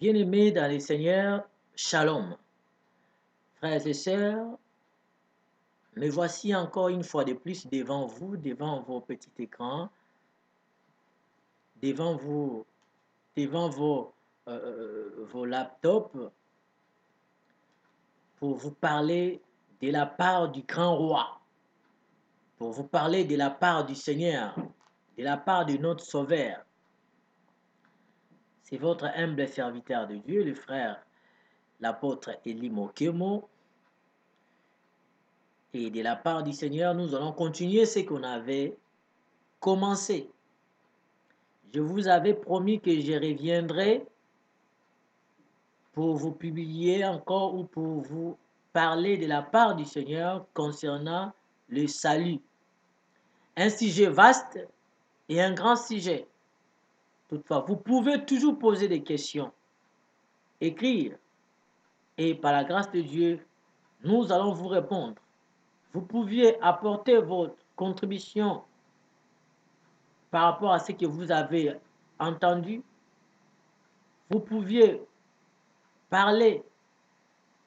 Bien-aimés dans le Seigneur, Shalom. Frères et sœurs, me voici encore une fois de plus devant vous, devant vos petits écrans, devant vous, devant vos laptops, pour vous parler de la part du grand roi, pour vous parler de la part du Seigneur, de la part de notre Sauveur. C'est votre humble serviteur de Dieu, le frère, l'apôtre Eli Mokemo. Et de la part du Seigneur, nous allons continuer ce qu'on avait commencé. Je vous avais promis que je reviendrai pour vous publier encore ou pour vous parler de la part du Seigneur concernant le salut. Un sujet vaste et un grand sujet. Toutefois, vous pouvez toujours poser des questions, écrire, et par la grâce de Dieu, nous allons vous répondre. Vous pouviez apporter votre contribution par rapport à ce que vous avez entendu. Vous pouviez parler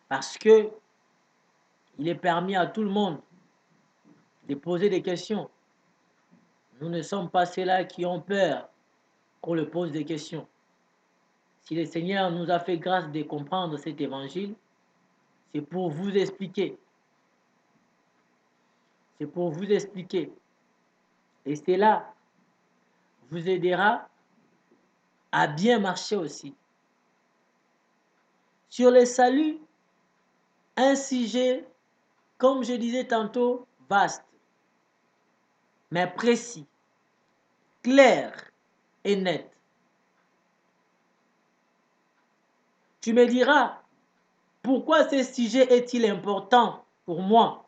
parce que il est permis à tout le monde de poser des questions. Nous ne sommes pas ceux-là qui ont peur qu'on leur pose des questions. Si le Seigneur nous a fait grâce de comprendre cet évangile, c'est pour vous expliquer. C'est pour vous expliquer. Et cela vous aidera à bien marcher aussi. Sur le salut, un sujet, comme je disais tantôt, vaste, mais précis, clair et net. Tu me diras, pourquoi ce sujet est-il important pour moi?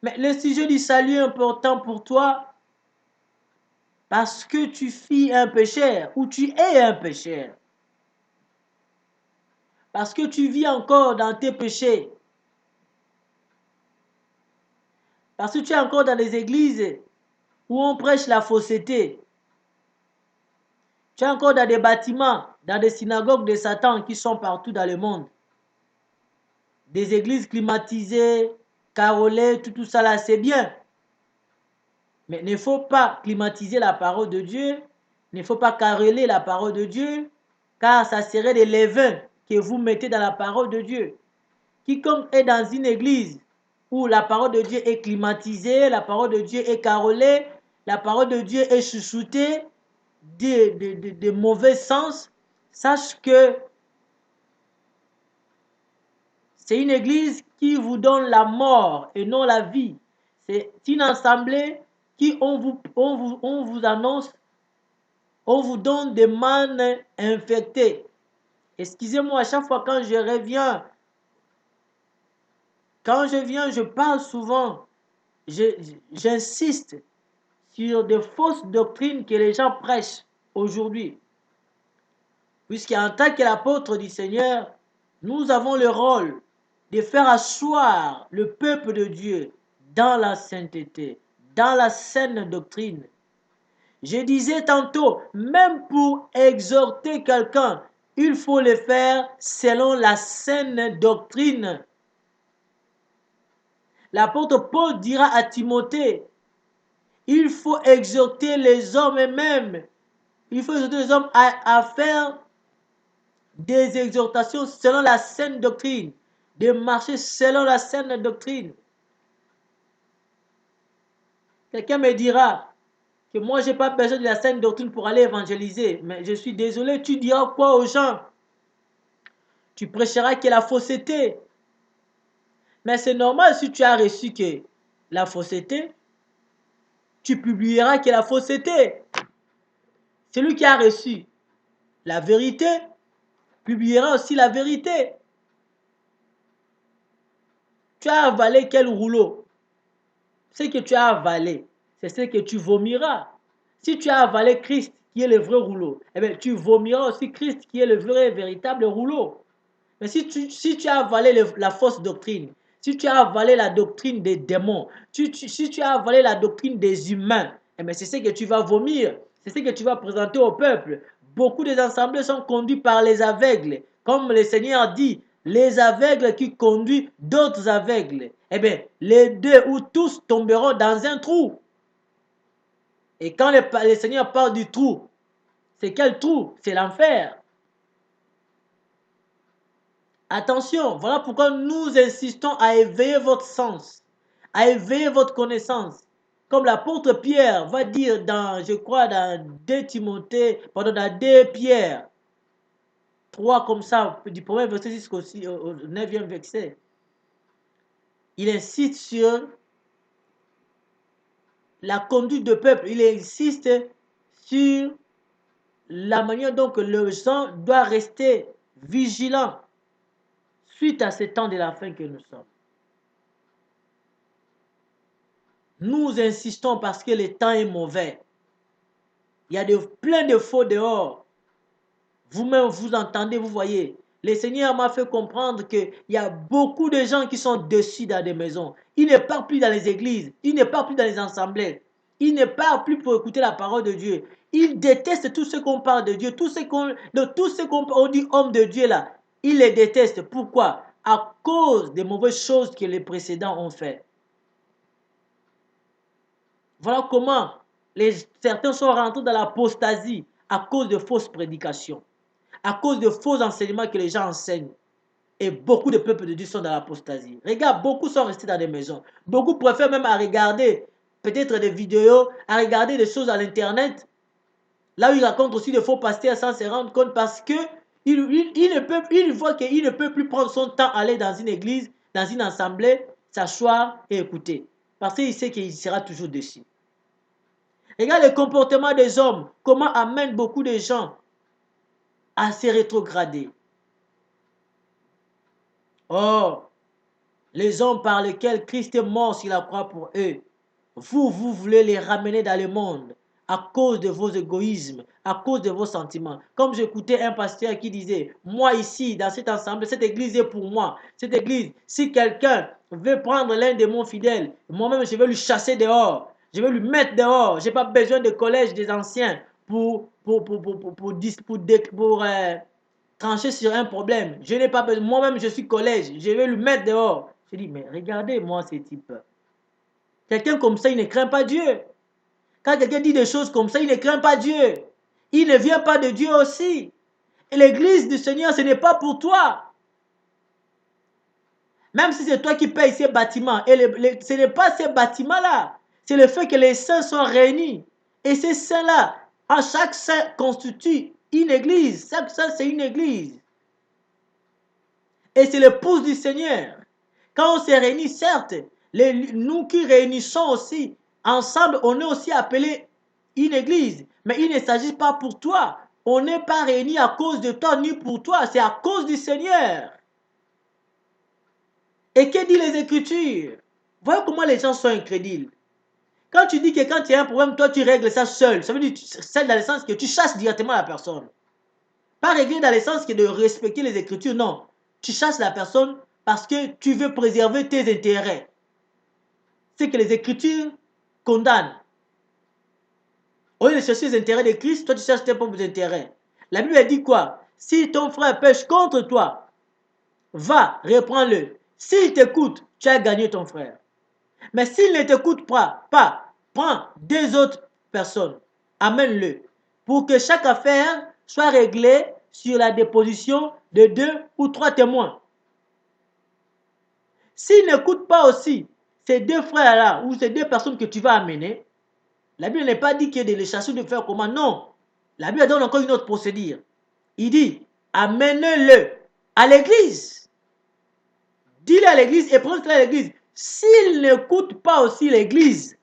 Mais le sujet du salut est important pour toi parce que tu fuis un pécheur ou tu es un pécheur. Parce que tu vis encore dans tes péchés. Parce que tu es encore dans des églises où on prêche la fausseté. Tu es encore dans des bâtiments, dans des synagogues de Satan qui sont partout dans le monde. Des églises climatisées, carolées, tout ça là, c'est bien. Mais il ne faut pas climatiser la parole de Dieu, il ne faut pas caroler la parole de Dieu, car ça serait des levains que vous mettez dans la parole de Dieu. Quiconque est dans une église où la parole de Dieu est climatisée, la parole de Dieu est carolée, la parole de Dieu est chouchoutée de mauvais sens, sache que c'est une église qui vous donne la mort et non la vie. C'est une assemblée qui on vous annonce, on vous donne des mannes infectées. Excusez-moi, à chaque fois quand je reviens, je parle souvent, j'insiste sur des fausses doctrines que les gens prêchent aujourd'hui. Puisqu'en tant que l'apôtre du Seigneur, nous avons le rôle de faire asseoir le peuple de Dieu dans la sainteté, dans la saine doctrine. Je disais tantôt, même pour exhorter quelqu'un, il faut le faire selon la saine doctrine. L'apôtre Paul dira à Timothée, il faut exhorter les hommes eux-mêmes. Il faut exhorter les hommes à faire des exhortations selon la saine doctrine, de marcher selon la saine doctrine. Quelqu'un me dira que moi, je n'ai pas besoin de la saine doctrine pour aller évangéliser. Mais je suis désolé, tu diras quoi aux gens? Tu prêcheras que la fausseté. Mais c'est normal si tu as reçu que la fausseté, tu publieras que la fausseté. Celui qui a reçu la vérité publiera aussi la vérité. Tu as avalé quel rouleau? Ce que tu as avalé, c'est ce que tu vomiras. Si tu as avalé Christ, qui est le vrai rouleau, eh bien, tu vomiras aussi Christ, qui est le vrai, véritable rouleau. Mais si tu as avalé la fausse doctrine, si tu as avalé la doctrine des démons, si tu as avalé la doctrine des humains, eh bien, c'est ce que tu vas vomir. C'est ce que tu vas présenter au peuple. Beaucoup des assemblées sont conduites par les aveugles. Comme le Seigneur dit, les aveugles qui conduisent d'autres aveugles. Eh bien, les deux ou tous tomberont dans un trou. Et quand le Seigneur parle du trou, c'est quel trou? C'est l'enfer. Attention, voilà pourquoi nous insistons à éveiller votre sens, à éveiller votre connaissance. Comme l'apôtre Pierre va dire dans, je crois, dans 2 Timothée, pardon, dans 2 Pierre 3, comme ça, du premier verset jusqu'au 9e verset. Il insiste sur la conduite du peuple. Il insiste sur la manière dont le gens doit rester vigilant suite à ce temps de la fin que nous sommes. Nous insistons parce que le temps est mauvais. Il y a plein de faux dehors. Vous-même, vous entendez, vous voyez. Le Seigneur m'a fait comprendre qu'il y a beaucoup de gens qui sont dessus dans des maisons. Ils ne parlent plus dans les églises. Ils ne parlent plus dans les assemblées. Ils ne parlent plus pour écouter la parole de Dieu. Ils détestent tout ce qu'on parle de Dieu. Tout ce qu'on dit homme de Dieu là. Ils les détestent. Pourquoi? À cause des mauvaises choses que les précédents ont fait. Voilà comment certains sont rentrés dans l'apostasie à cause de fausses prédications, à cause de faux enseignements que les gens enseignent. Et beaucoup de peuples de Dieu sont dans l'apostasie. Regarde, beaucoup sont restés dans des maisons. Beaucoup préfèrent même à regarder peut-être des vidéos, à regarder des choses à l'internet, là où ils racontent aussi de faux pasteurs sans se rendre compte parce que il voit qu'il ne peut plus prendre son temps à aller dans une église, dans une assemblée, s'asseoir et écouter. Parce qu'il sait qu'il sera toujours dessus. Regarde le comportement des hommes, comment amène beaucoup de gens à se rétrograder. Or, les hommes par lesquels Christ est mort sur la croix pour eux, vous voulez les ramener dans le monde à cause de vos égoïsmes, à cause de vos sentiments. Comme j'écoutais un pasteur qui disait, moi ici, dans cet ensemble, cette église est pour moi. Cette église, si quelqu'un veut prendre l'un de mes fidèles, moi-même, je vais lui chasser dehors. Je vais lui mettre dehors. Je n'ai pas besoin de collège des anciens pour trancher sur un problème. Je n'ai pas besoin. Moi-même, je suis collège. Je vais lui mettre dehors. Je dis, mais regardez-moi ce type. Quelqu'un comme ça, il ne craint pas Dieu. Quand quelqu'un dit des choses comme ça, il ne craint pas Dieu. Il ne vient pas de Dieu aussi. Et l'église du Seigneur, ce n'est pas pour toi. Même si c'est toi qui payes ces bâtiments. Et ce n'est pas ces bâtiments-là. C'est le fait que les saints sont réunis. Et ces saints-là, en chaque saint constitue une église. Chaque saint, c'est une église. Et c'est l'épouse du Seigneur. Quand on se réunit, certes, nous qui réunissons aussi, ensemble, on est aussi appelé une église. Mais il ne s'agit pas pour toi. On n'est pas réunis à cause de toi ni pour toi. C'est à cause du Seigneur. Et que dit les Écritures? Voyez comment les gens sont incrédules. Quand tu dis que quand tu as un problème, toi tu règles ça seul. Ça veut dire seul dans le sens que tu chasses directement la personne. Pas régler dans le sens que de respecter les Écritures, non. Tu chasses la personne parce que tu veux préserver tes intérêts. C'est que les Écritures condamnent. Au lieu de chercher les intérêts de Christ, toi tu cherches tes propres intérêts. La Bible dit quoi? Si ton frère pêche contre toi, va, reprends-le. S'il t'écoute, tu as gagné ton frère. Mais s'il ne t'écoute pas, prends 2 autres personnes, amène-le, pour que chaque affaire soit réglée sur la déposition de 2 ou 3 témoins. S'il n'écoute pas aussi ces 2 frères-là ou ces 2 personnes que tu vas amener, la Bible n'est pas dit que de les chasser de faire comment. Non. La Bible donne encore une autre procédure. Il dit, amène-le à l'église. Dis-le à l'église et prends-le à l'église. S'il n'écoute pas aussi l'église,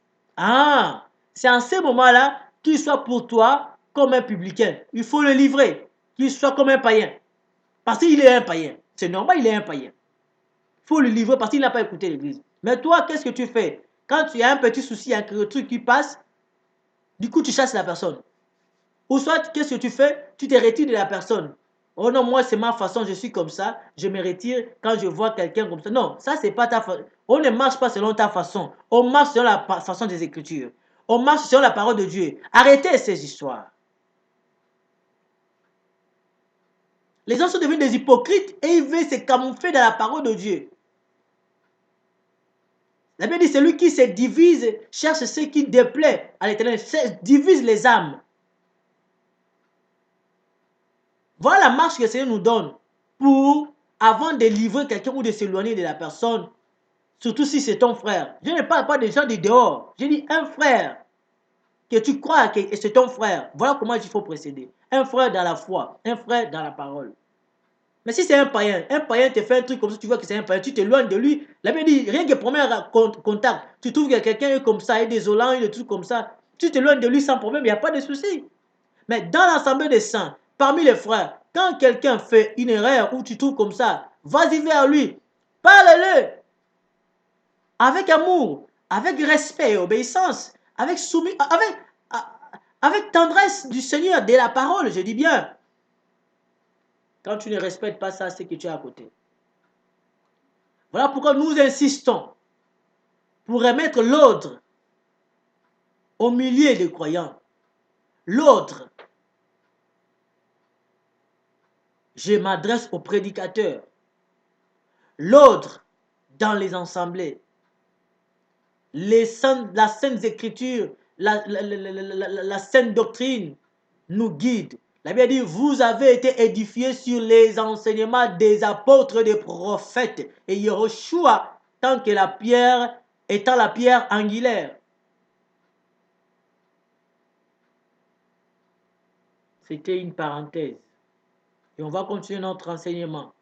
c'est en ce moment-là qu'il soit pour toi comme un publicain. Il faut le livrer, qu'il soit comme un païen. Parce qu'il est un païen. C'est normal, il est un païen. Il faut le livrer parce qu'il n'a pas écouté l'église. Mais toi, qu'est-ce que tu fais? Quand tu as un petit souci, un truc qui passe, du coup, tu chasses la personne. Ou soit, qu'est-ce que tu fais? Tu te retires de la personne. Oh non, moi, c'est ma façon, je suis comme ça. Je me retire quand je vois quelqu'un comme ça. Non, ça, c'est pas ta façon. On ne marche pas selon ta façon. On marche selon la façon des Écritures. On marche selon la parole de Dieu. Arrêtez ces histoires. Les gens sont devenus des hypocrites et ils veulent se camoufler dans la parole de Dieu. La Bible dit, celui qui se divise cherche ce qui déplaît à l'Éternel, divise les âmes. Voilà la marche que le Seigneur nous donne pour, avant de livrer quelqu'un ou de s'éloigner de la personne, surtout si c'est ton frère. Je ne parle pas des gens de dehors. Je dis un frère que tu crois que c'est ton frère. Voilà comment il faut procéder. Un frère dans la foi, un frère dans la parole. Mais si c'est un païen te fait un truc comme ça, tu vois que c'est un païen, tu t'éloignes de lui. La Bible dit, rien que premier contact, tu trouves que quelqu'un est comme ça, est désolant, des trucs comme ça, tu t'éloignes de lui sans problème, il n'y a pas de souci. Mais dans l'assemblée des saints, parmi les frères, quand quelqu'un fait une erreur ou tu trouves comme ça, vas-y vers lui, parle-le avec amour, avec respect et obéissance, avec soumission, avec tendresse du Seigneur, de la parole, je dis bien. Quand tu ne respectes pas ça, c'est que tu es à côté. Voilà pourquoi nous insistons pour remettre l'ordre au milieu des croyants. L'ordre. Je m'adresse aux prédicateurs. L'ordre dans les assemblées. La sainte écriture, la sainte doctrine nous guide. La Bible dit, vous avez été édifiés sur les enseignements des apôtres, des prophètes. Et Yeshua, étant la pierre angulaire. C'était une parenthèse. Et on va continuer notre enseignement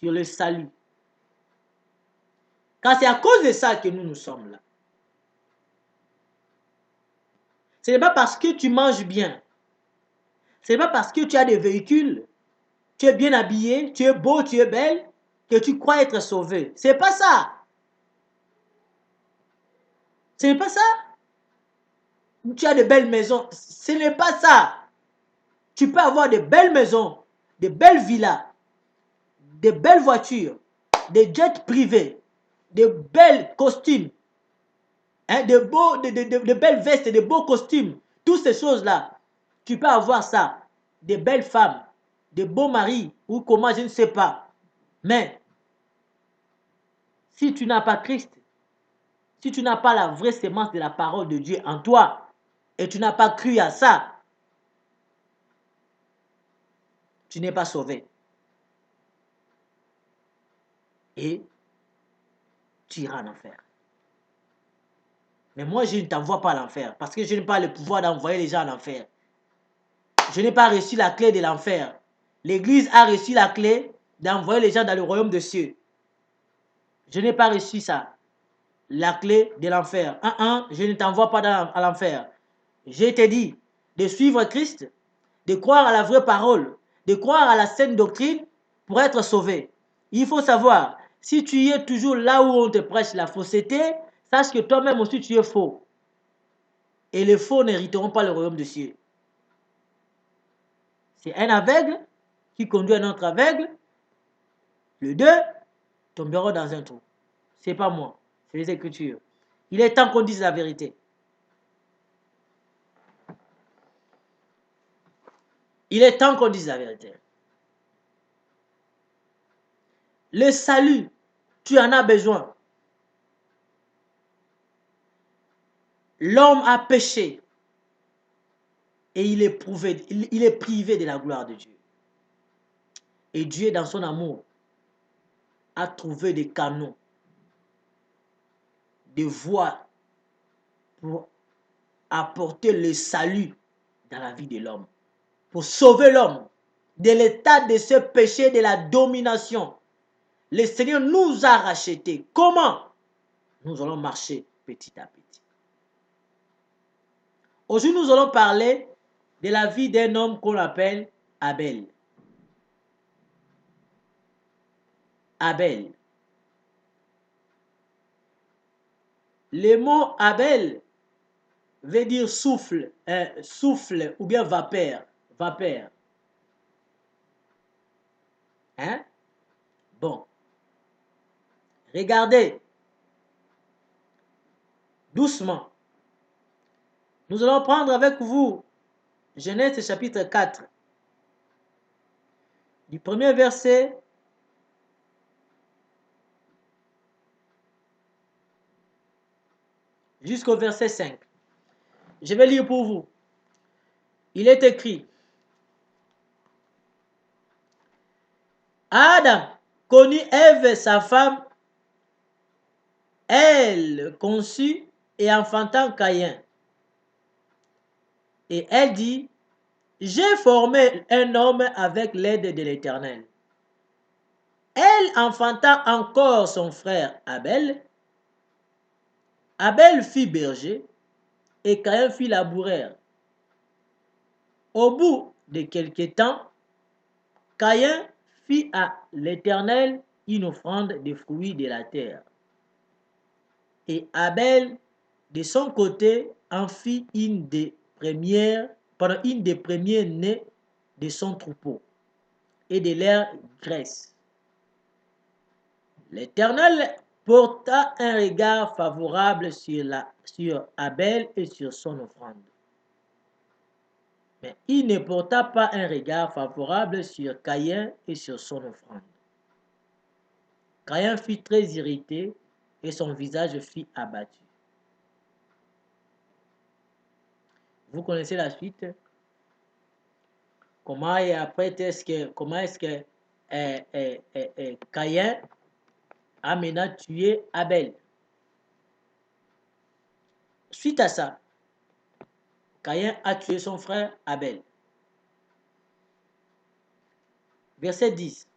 sur le salut. Car c'est à cause de ça que nous sommes là. Ce n'est pas parce que tu manges bien. Ce n'est pas parce que tu as des véhicules, tu es bien habillé, tu es beau, tu es belle, que tu crois être sauvé. Ce n'est pas ça. Ce n'est pas ça. Tu as de belles maisons. Ce n'est pas ça. Tu peux avoir de belles maisons, de belles villas, de belles voitures, des jets privés, de belles costumes, hein, de belles vestes, de beaux costumes. Toutes ces choses-là, tu peux avoir ça. De belles femmes, de beaux maris, ou comment, je ne sais pas. Mais, si tu n'as pas Christ, si tu n'as pas la vraie sémence de la parole de Dieu en toi, et tu n'as pas cru à ça, tu n'es pas sauvé. Et tu iras en enfer. Mais moi, je ne t'envoie pas à l'enfer, parce que je n'ai pas le pouvoir d'envoyer les gens en enfer. Je n'ai pas reçu la clé de l'enfer. L'Église a reçu la clé d'envoyer les gens dans le royaume des cieux. Je n'ai pas reçu ça. La clé de l'enfer. Je ne t'envoie pas à l'enfer. Je t'ai dit de suivre Christ, de croire à la vraie parole, de croire à la sainte doctrine pour être sauvé. Il faut savoir, si tu es toujours là où on te prêche la fausseté, sache que toi-même aussi tu es faux. Et les faux n'hériteront pas le royaume des cieux. C'est un aveugle qui conduit un autre aveugle. Les deux tomberont dans un trou. C'est pas moi, c'est les Écritures. Il est temps qu'on dise la vérité. Il est temps qu'on dise la vérité. Le salut, tu en as besoin. L'homme a péché et il est privé de la gloire de Dieu. Et Dieu, dans son amour, a trouvé des canaux, des voies pour apporter le salut dans la vie de l'homme, pour sauver l'homme de l'état de ce péché de la domination. Le Seigneur nous a rachetés. Comment? Nous allons marcher petit à petit. Aujourd'hui, nous allons parler de la vie d'un homme qu'on appelle Abel. Abel. Le mot Abel veut dire souffle, souffle ou bien vapeur. Vapeur. Hein? Bon. Regardez. Doucement. Nous allons prendre avec vous Genèse chapitre 4. du premier verset jusqu'au verset 5. Je vais lire pour vous. Il est écrit: Adam connut Ève, sa femme, elle conçut et enfanta Caïn. Et elle dit: J'ai formé un homme avec l'aide de l'Éternel. Elle enfanta encore son frère Abel. Abel fit berger et Caïn fit laboureur. Au bout de quelque temps, Caïn fit à l'Éternel une offrande des fruits de la terre. Et Abel, de son côté, en fit une des premiers nés de son troupeau et de leur graisse. L'Éternel porta un regard favorable sur Abel et sur son offrande. Mais il ne porta pas un regard favorable sur Caïn et sur son offrande. Caïn fut très irrité et son visage fut abattu. Vous connaissez la suite? Comment est-ce que Caïn a maintenant tué Abel? Suite à ça, Caïn a tué son frère Abel. Verset 10.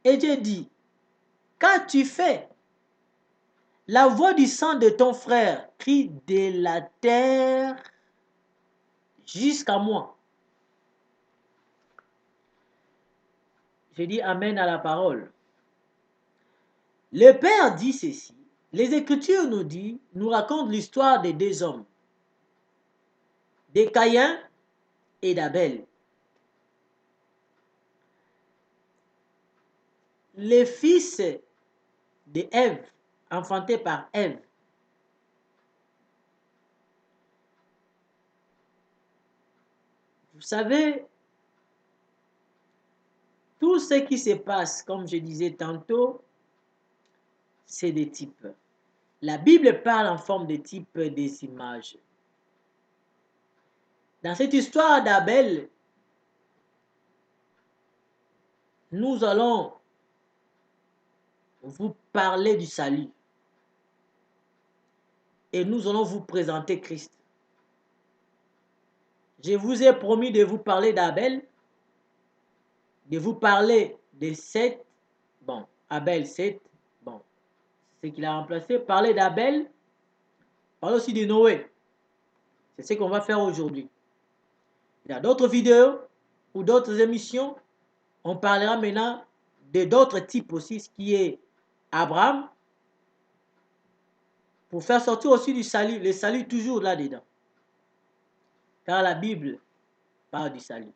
Et Dieu dit: Qu'as-tu fait? La voix du sang de ton frère crie de la terre jusqu'à moi. Je dis amen à la parole. Le Père dit ceci. Les Écritures nous racontent l'histoire des deux hommes, de Caïn et d'Abel. Les fils de Ève, enfantés par Ève. Vous savez, tout ce qui se passe, comme je disais tantôt, c'est des types. La Bible parle en forme de types, des images. Dans cette histoire d'Abel, nous allons vous parler du salut. Et nous allons vous présenter Christ. Je vous ai promis de vous parler d'Abel, de vous parler de Seth. Bon, Abel, Seth, bon, c'est ce qu'il a remplacé. Parler d'Abel, parler aussi de Noé. C'est ce qu'on va faire aujourd'hui. Il y a d'autres vidéos ou d'autres émissions. On parlera maintenant de d'autres types aussi, ce qui est Abraham, pour faire sortir aussi du salut, le salut toujours là-dedans. Car la Bible parle du salut.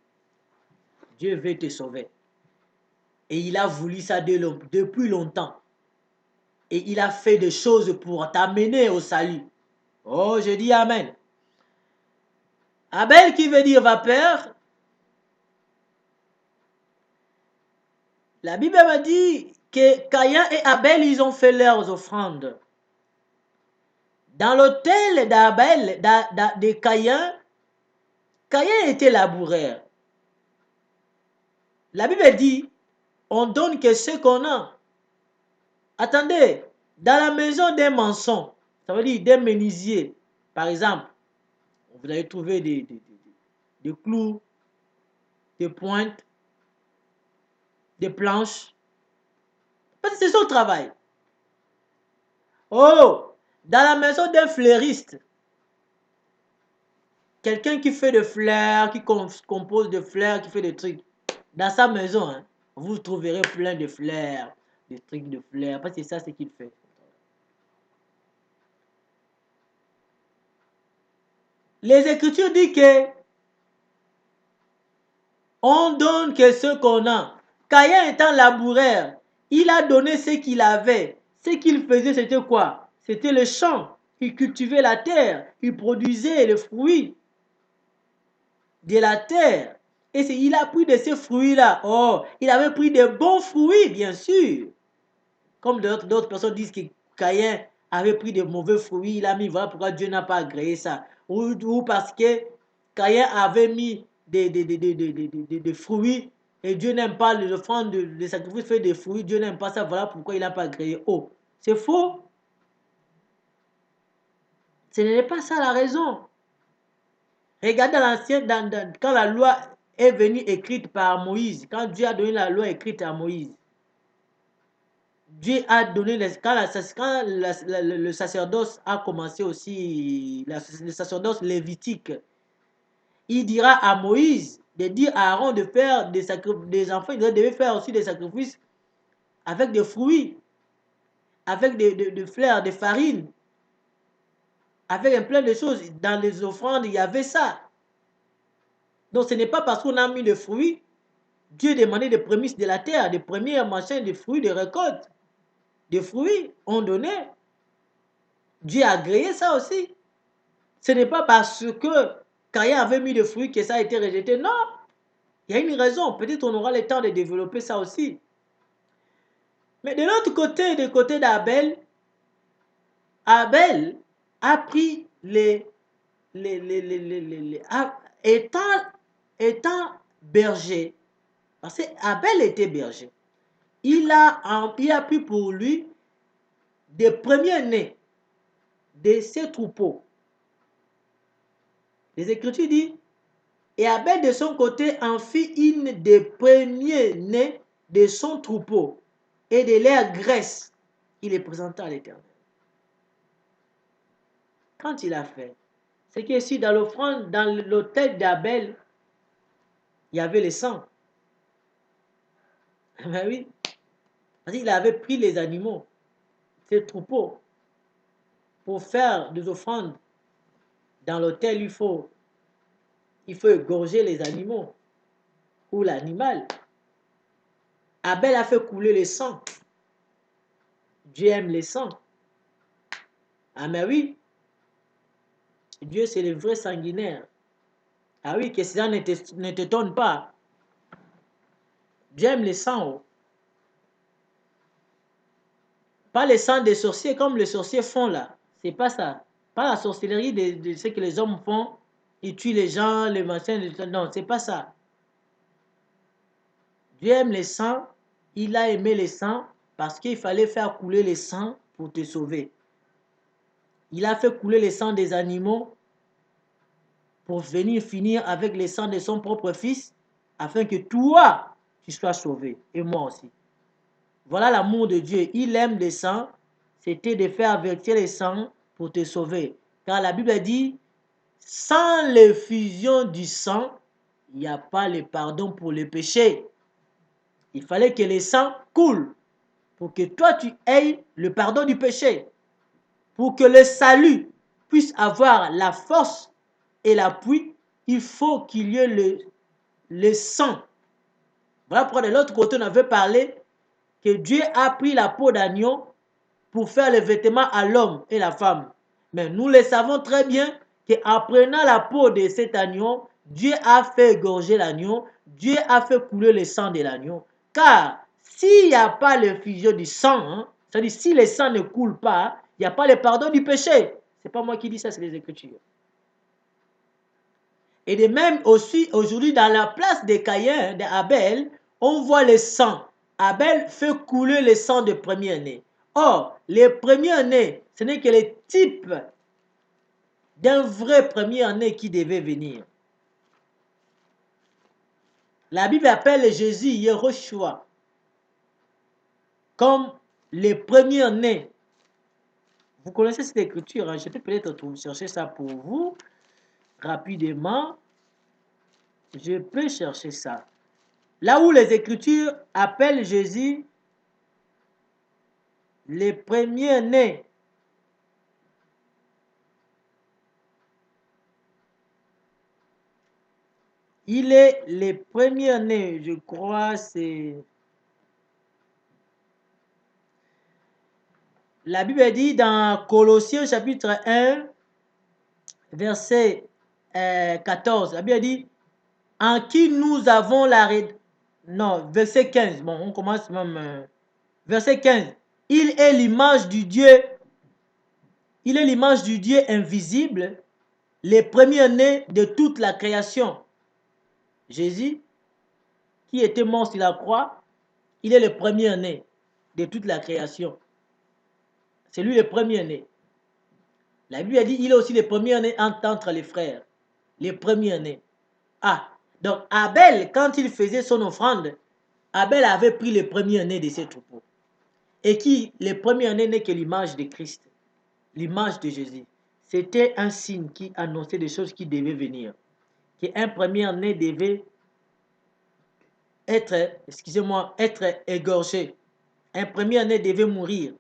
Dieu veut te sauver. Et il a voulu ça depuis longtemps. Et il a fait des choses pour t'amener au salut. Oh, je dis amen. Abel qui veut dire vapeur. La Bible m'a dit que Caïn et Abel, ils ont fait leurs offrandes. Dans l'autel d'Abel, de Caïn, Caïn était laboureur. La Bible dit, on donne que ce qu'on a. Attendez, dans la maison d'un maçon, ça veut dire d'un menuisier, par exemple, vous allez trouver des clous, des pointes, des planches. Parce que c'est son travail. Oh, dans la maison d'un fleuriste, quelqu'un qui fait des fleurs, qui compose des fleurs, qui fait des trucs. Dans sa maison, hein, vous trouverez plein de fleurs, des trucs de fleurs, parce que c'est ça ce qu'il fait. Les Écritures disent que on donne que ce qu'on a. Caïn étant laboureur, il a donné ce qu'il avait. Ce qu'il faisait, c'était quoi? C'était le champ. Il cultivait la terre. Il produisait les fruits de la terre. Et il a pris de ces fruits-là. Oh, il avait pris de bons fruits, bien sûr. Comme d'autres personnes disent que Caïn avait pris de mauvais fruits, il a mis, voilà pourquoi Dieu n'a pas agréé ça. Ou parce que Caïn avait mis des fruits et Dieu n'aime pas les offrandes, les sacrifices faits des fruits, Dieu n'aime pas ça, voilà pourquoi il n'a pas agréé. Oh, c'est faux. Ce n'est pas ça la raison. Regardez l'ancien, quand la loi est venue écrite par Moïse, quand Dieu a donné la loi écrite à Moïse, Dieu a donné, quand le sacerdoce a commencé aussi, le sacerdoce lévitique, il dira à Moïse de dire à Aaron de faire des enfants, il devait faire aussi des sacrifices avec des fruits, avec des fleurs, des farines, avec un plein de choses. Dans les offrandes, il y avait ça. Donc ce n'est pas parce qu'on a mis des fruits, Dieu demandait des prémices de la terre, des premiers machins, des fruits, des récoltes, des fruits, on donnait. Dieu a agréé ça aussi. Ce n'est pas parce que Caïn avait mis des fruits que ça a été rejeté. Non, il y a une raison. Peut-être on aura le temps de développer ça aussi. Mais de l'autre côté, du côté d'Abel, Abel a pris étant berger, parce qu'Abel était berger, il a pris pour lui des premiers-nés de ses troupeaux. Les Écritures disent, et Abel de son côté en fit une des premiers-nés de son troupeau, et de leur graisse, il les présenta à l'Éternel. Quand il a fait, c'est que si dans l'offrande, dans l'autel d'Abel, il y avait le sang. Ben oui, parce qu'il avait pris les animaux, ces troupeaux, pour faire des offrandes. Dans l'autel, il faut égorger les animaux ou l'animal. Abel a fait couler le sang. Dieu aime le sang. Ah mais oui, Dieu c'est le vrai sanguinaire. Ah oui, que cela ne t'étonne pas. Dieu aime le sang. Oh. Pas le sang des sorciers comme les sorciers font là. C'est pas ça. Pas la sorcellerie de ce que les hommes font. Ils tuent les gens, les machins. Non, c'est pas ça. Dieu aime le sang. Il a aimé le sang parce qu'il fallait faire couler le sang pour te sauver. Il a fait couler le sang des animaux pour venir finir avec le sang de son propre fils afin que toi, tu sois sauvé et moi aussi. Voilà l'amour de Dieu. Il aime le sang. C'était de faire verser le sang pour te sauver. Car la Bible dit, sans l'effusion du sang, il n'y a pas le pardon pour le péché. Il fallait que le sang coule pour que toi tu aies le pardon du péché. Pour que le salut puisse avoir la force et l'appui, il faut qu'il y ait le sang. Voilà pourquoi de l'autre côté on avait parlé que Dieu a pris la peau d'agneau pour faire les vêtements à l'homme et la femme. Mais nous le savons très bien qu'en prenant la peau de cet agneau, Dieu a fait égorger l'agneau, Dieu a fait couler le sang de l'agneau. Car s'il n'y a pas l'effusion du sang, c'est-à-dire si le sang ne coule pas, il n'y a pas le pardon du péché. Ce n'est pas moi qui dis ça, c'est les Écritures. Et de même aussi, aujourd'hui, dans la place de Caïn, d'Abel, on voit le sang. Abel fait couler le sang de premier-né. Or, les premiers-nés, ce n'est que le type d'un vrai premier-né qui devait venir. La Bible appelle Jésus Yehoshua comme les premiers-nés. Vous connaissez cette écriture, hein? Je peux peut-être chercher ça pour vous rapidement. Je peux chercher ça. Là où les Écritures appellent Jésus les premiers-nés. Il est les premiers-nés, je crois, c'est... La Bible dit dans Colossiens chapitre 1, verset 14, la Bible dit, en qui nous avons la rédemption. Non, verset 15. Bon, on commence même. Verset 15. Il est l'image du Dieu. Il est l'image du Dieu invisible, les premiers-nés de toute la création. Jésus, qui était mort sur la croix, il est le premier-né de toute la création. C'est lui le premier-né. La Bible a dit il est aussi le premier-né entre les frères. Les premiers-nés. Ah, donc Abel, quand il faisait son offrande, Abel avait pris le premier-né de ses troupeaux. Et qui, le premier-né n'est que l'image de Christ, l'image de Jésus. C'était un signe qui annonçait des choses qui devaient venir. Qu'un premier-né devait être, être égorgé. Un premier-né devait mourir.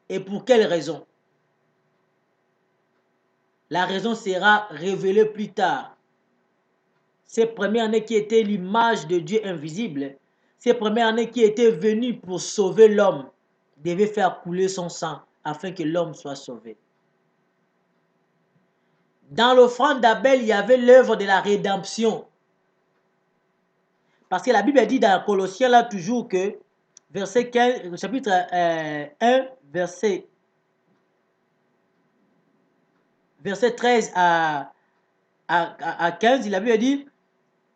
Et pour quelle raison? La raison sera révélée plus tard. Ces premiers-nés qui étaient l'image de Dieu invisible, ces premiers-nés qui étaient venus pour sauver l'homme, devaient faire couler son sang afin que l'homme soit sauvé. Dans l'offrande d'Abel, il y avait l'œuvre de la rédemption. Parce que la Bible dit dans Colossiens là toujours que, verset 15, chapitre 1, verset 13 à 15, la Bible dit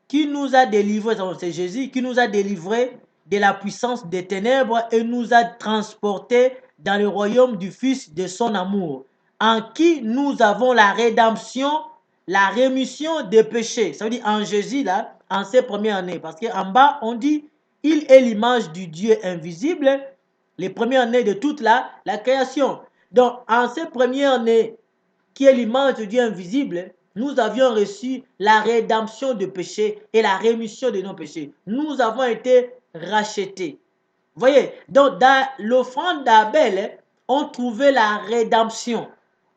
qui nous a délivrés, c'est Jésus qui nous a délivrés de la puissance des ténèbres et nous a transportés dans le royaume du Fils de son amour, en qui nous avons la rédemption, la rémission des péchés. Ça veut dire en Jésus, là, en ses premières années. Parce qu'en bas, on dit, il est l'image du Dieu invisible, les premières années de toute la création. Donc, en ces premières années, qui est l'image du Dieu invisible, nous avions reçu la rédemption de péché et la rémission de nos péchés. Nous avons été rachetés. Vous voyez, donc dans l'offrande d'Abel, on trouvait la rédemption,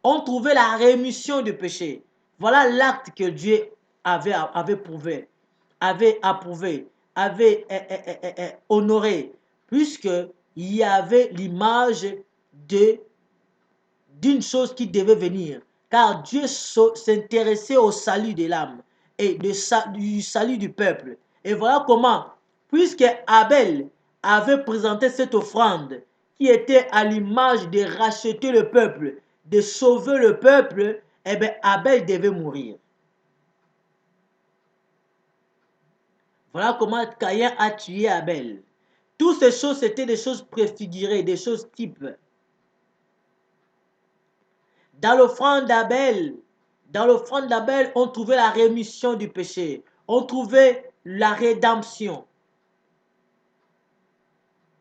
on trouvait la rémission de péché. Voilà l'acte que Dieu avait prouvé, avait approuvé, avait honoré, puisqu'il y avait l'image d'une chose qui devait venir. Car Dieu s'intéressait au salut de l'âme et du salut du peuple. Et voilà comment, puisque Abel avait présenté cette offrande qui était à l'image de racheter le peuple, de sauver le peuple, eh bien Abel devait mourir. Voilà comment Caïn a tué Abel. Toutes ces choses, c'était des choses préfigurées, des choses types. Dans l'offrande d'Abel, on trouvait la rémission du péché. On trouvait la rédemption.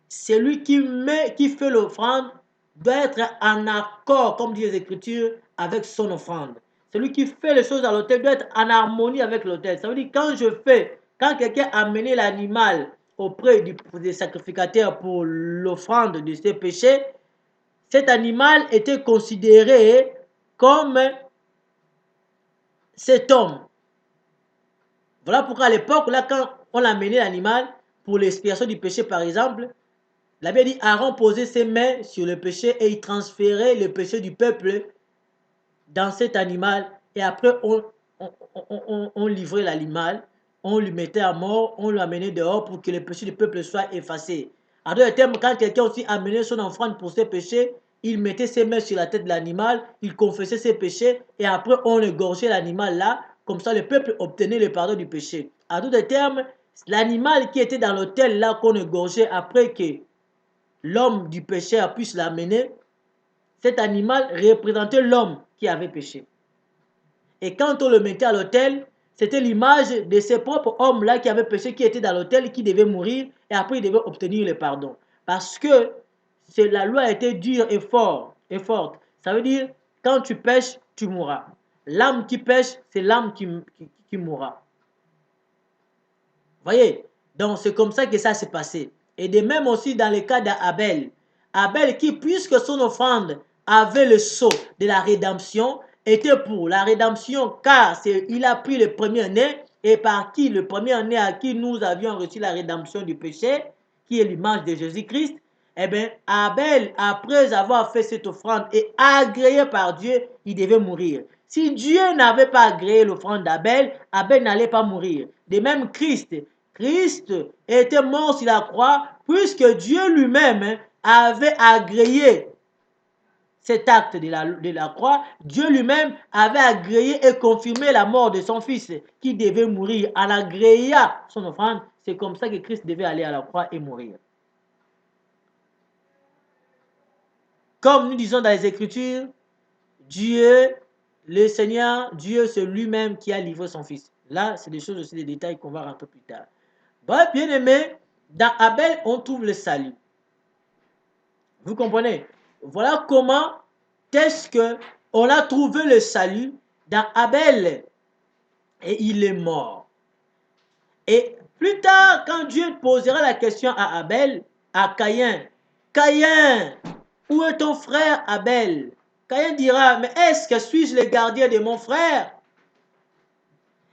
Celui qui fait l'offrande doit être en accord, comme disent les Écritures, avec son offrande. Celui qui fait les choses à l'autel doit être en harmonie avec l'autel. Ça veut dire quand quelqu'un a amené l'animal auprès des sacrificateurs pour l'offrande de ses péchés, cet animal était considéré comme cet homme. Voilà pourquoi à l'époque, là, quand on amenait l'animal pour l'expiation du péché, par exemple, la Bible dit Aaron posait ses mains sur le péché et il transférait le péché du peuple dans cet animal. Et après, on livrait l'animal, on lui mettait à mort, on l'amenait dehors pour que le péché du peuple soit effacé. En d'autres termes, quand quelqu'un aussi amenait son offrande pour ses péchés, il mettait ses mains sur la tête de l'animal, il confessait ses péchés et après on égorgeait l'animal là. Comme ça, le peuple obtenait le pardon du péché. En d'autres termes, l'animal qui était dans l'autel là qu'on égorgeait après que l'homme du pécheur puisse l'amener, cet animal représentait l'homme qui avait péché. Et quand on le mettait à l'autel, c'était l'image de ces propres hommes-là qui avaient péché, qui étaient dans l'autel, qui devaient mourir, et après ils devaient obtenir le pardon. Parce que la loi était dure et forte. Ça veut dire, quand tu pêches, tu mourras. L'âme qui pêche, c'est l'âme qui mourra. Voyez? Donc c'est comme ça que ça s'est passé. Et de même aussi dans le cas d'Abel. Abel qui, puisque son offrande avait le sceau de la rédemption, était pour la rédemption car il a pris le premier-né et par qui le premier-né à qui nous avions reçu la rédemption du péché, qui est l'image de Jésus-Christ. Eh bien, Abel, après avoir fait cette offrande et agréé par Dieu, il devait mourir. Si Dieu n'avait pas agréé l'offrande d'Abel, Abel n'allait pas mourir. De même, Christ était mort sur la croix puisque Dieu lui-même avait agréé cet acte de la croix. Dieu lui-même avait agréé et confirmé la mort de son fils qui devait mourir. En agréant son offrande, c'est comme ça que Christ devait aller à la croix et mourir. Comme nous disons dans les Écritures, Dieu, le Seigneur, Dieu, c'est lui-même qui a livré son fils. Là, c'est des choses aussi, des détails qu'on va rentrer plus tard. Bon, bien aimé, dans Abel, on trouve le salut. Vous comprenez? Voilà comment est-ce qu'on a trouvé le salut dans Abel et il est mort. Et plus tard, quand Dieu posera la question à Abel, à Caïn, Caïn, où est ton frère Abel? Caïn dira, mais est-ce que suis-je le gardien de mon frère?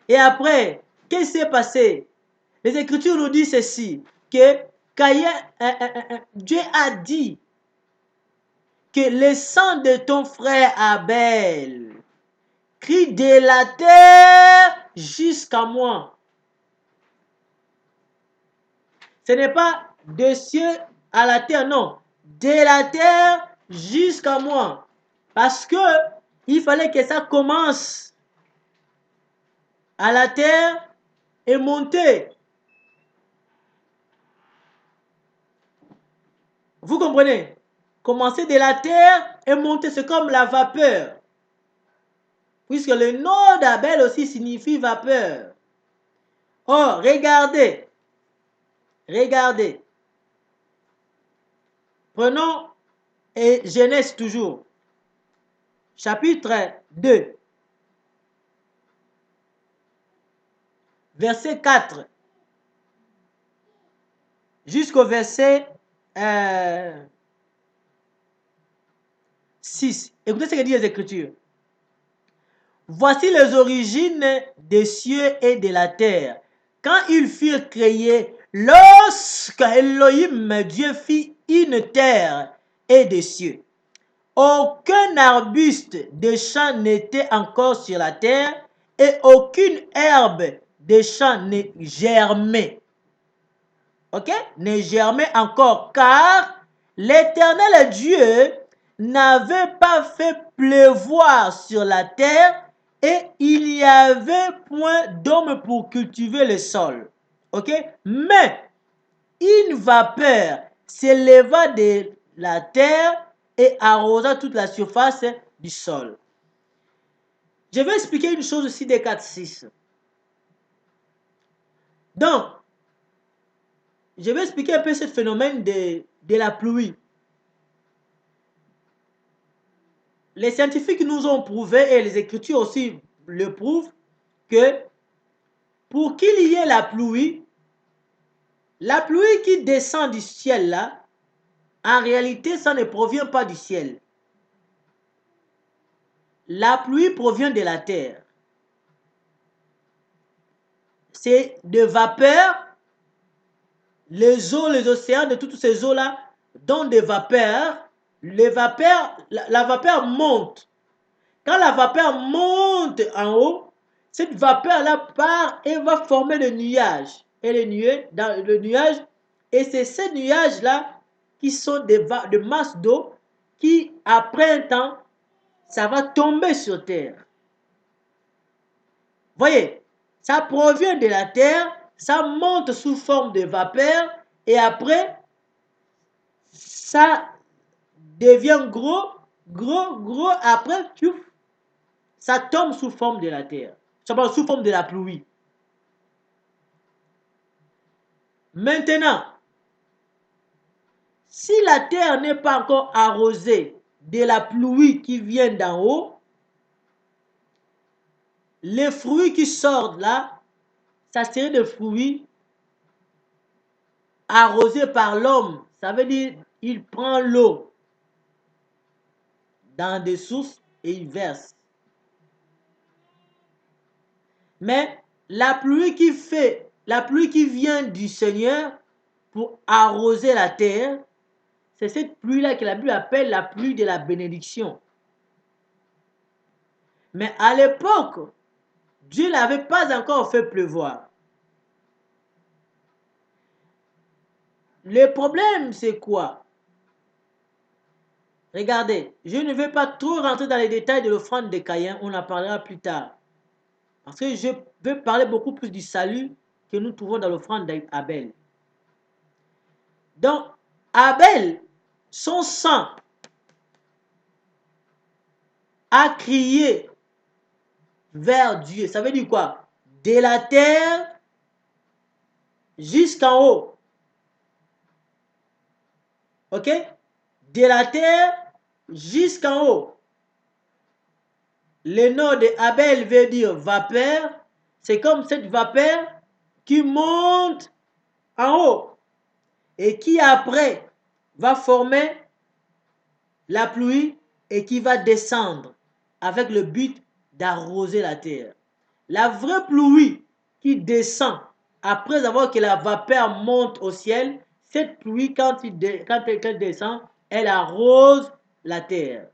Et après, qu'est-ce qui s'est passé? Les Écritures nous disent ceci, que Caïn, Dieu a dit que le sang de ton frère Abel crie de la terre jusqu'à moi. Ce n'est pas de cieux à la terre, non. De la terre jusqu'à moi. Parce que il fallait que ça commence à la terre et monter. Vous comprenez? Commencer de la terre et monter, c'est comme la vapeur. Puisque le nom d'Abel aussi signifie vapeur. Oh, regardez. Regardez. Prenons Genèse toujours. Chapitre 2. Verset 4. Jusqu'au verset 6. Écoutez ce que disent les Écritures. Voici les origines des cieux et de la terre. Quand ils furent créés, lorsque Elohim, Dieu fit une terre et des cieux. Aucun arbuste des champs n'était encore sur la terre et aucune herbe des champs ne germait. Ok? Ne germait encore car l'Éternel Dieu n'avait pas fait pleuvoir sur la terre et il n'y avait point d'homme pour cultiver le sol. Ok? Mais une vapeur s'éleva de la terre et arrosa toute la surface du sol. Je vais expliquer une chose aussi des 4-6. Donc, je vais expliquer un peu ce phénomène de la pluie. Les scientifiques nous ont prouvé, et les Écritures aussi le prouvent, que pour qu'il y ait la pluie qui descend du ciel là, en réalité, ça ne provient pas du ciel. La pluie provient de la terre. C'est de vapeur, les eaux, les océans, de toutes ces eaux-là, dont des vapeurs, la vapeur monte. Quand la vapeur monte en haut, cette vapeur-là part et va former le nuage. Et le nuage, et c'est ces nuages-là qui sont de masses d'eau qui, après un temps, ça va tomber sur terre. Voyez, ça provient de la terre, ça monte sous forme de vapeur et après, ça devient gros, après, ça tombe sous forme de la terre, sous forme de la pluie. Maintenant, si la terre n'est pas encore arrosée de la pluie qui vient d'en haut, les fruits qui sortent là, ça serait des fruits arrosés par l'homme. Ça veut dire il prend l'eau dans des sources et il verse. Mais la pluie qui vient du Seigneur pour arroser la terre, c'est cette pluie-là que la Bible appelle la pluie de la bénédiction. Mais à l'époque, Dieu n'avait pas encore fait pleuvoir. Le problème, c'est quoi? Regardez, je ne vais pas trop rentrer dans les détails de l'offrande de Caïn, on en parlera plus tard. Parce que je vais parler beaucoup plus du salut que nous trouvons dans l'offrande d'Abel. Donc, Abel, son sang a crié vers Dieu. Ça veut dire quoi? De la terre jusqu'en haut. Ok? De la terre jusqu'en haut. Le nom de Abel veut dire vapeur. C'est comme cette vapeur qui monte en haut et qui après va former la pluie et qui va descendre avec le but d'arroser la terre. La vraie pluie qui descend après avoir que la vapeur monte au ciel, cette pluie quand elle descend, elle arrose la terre.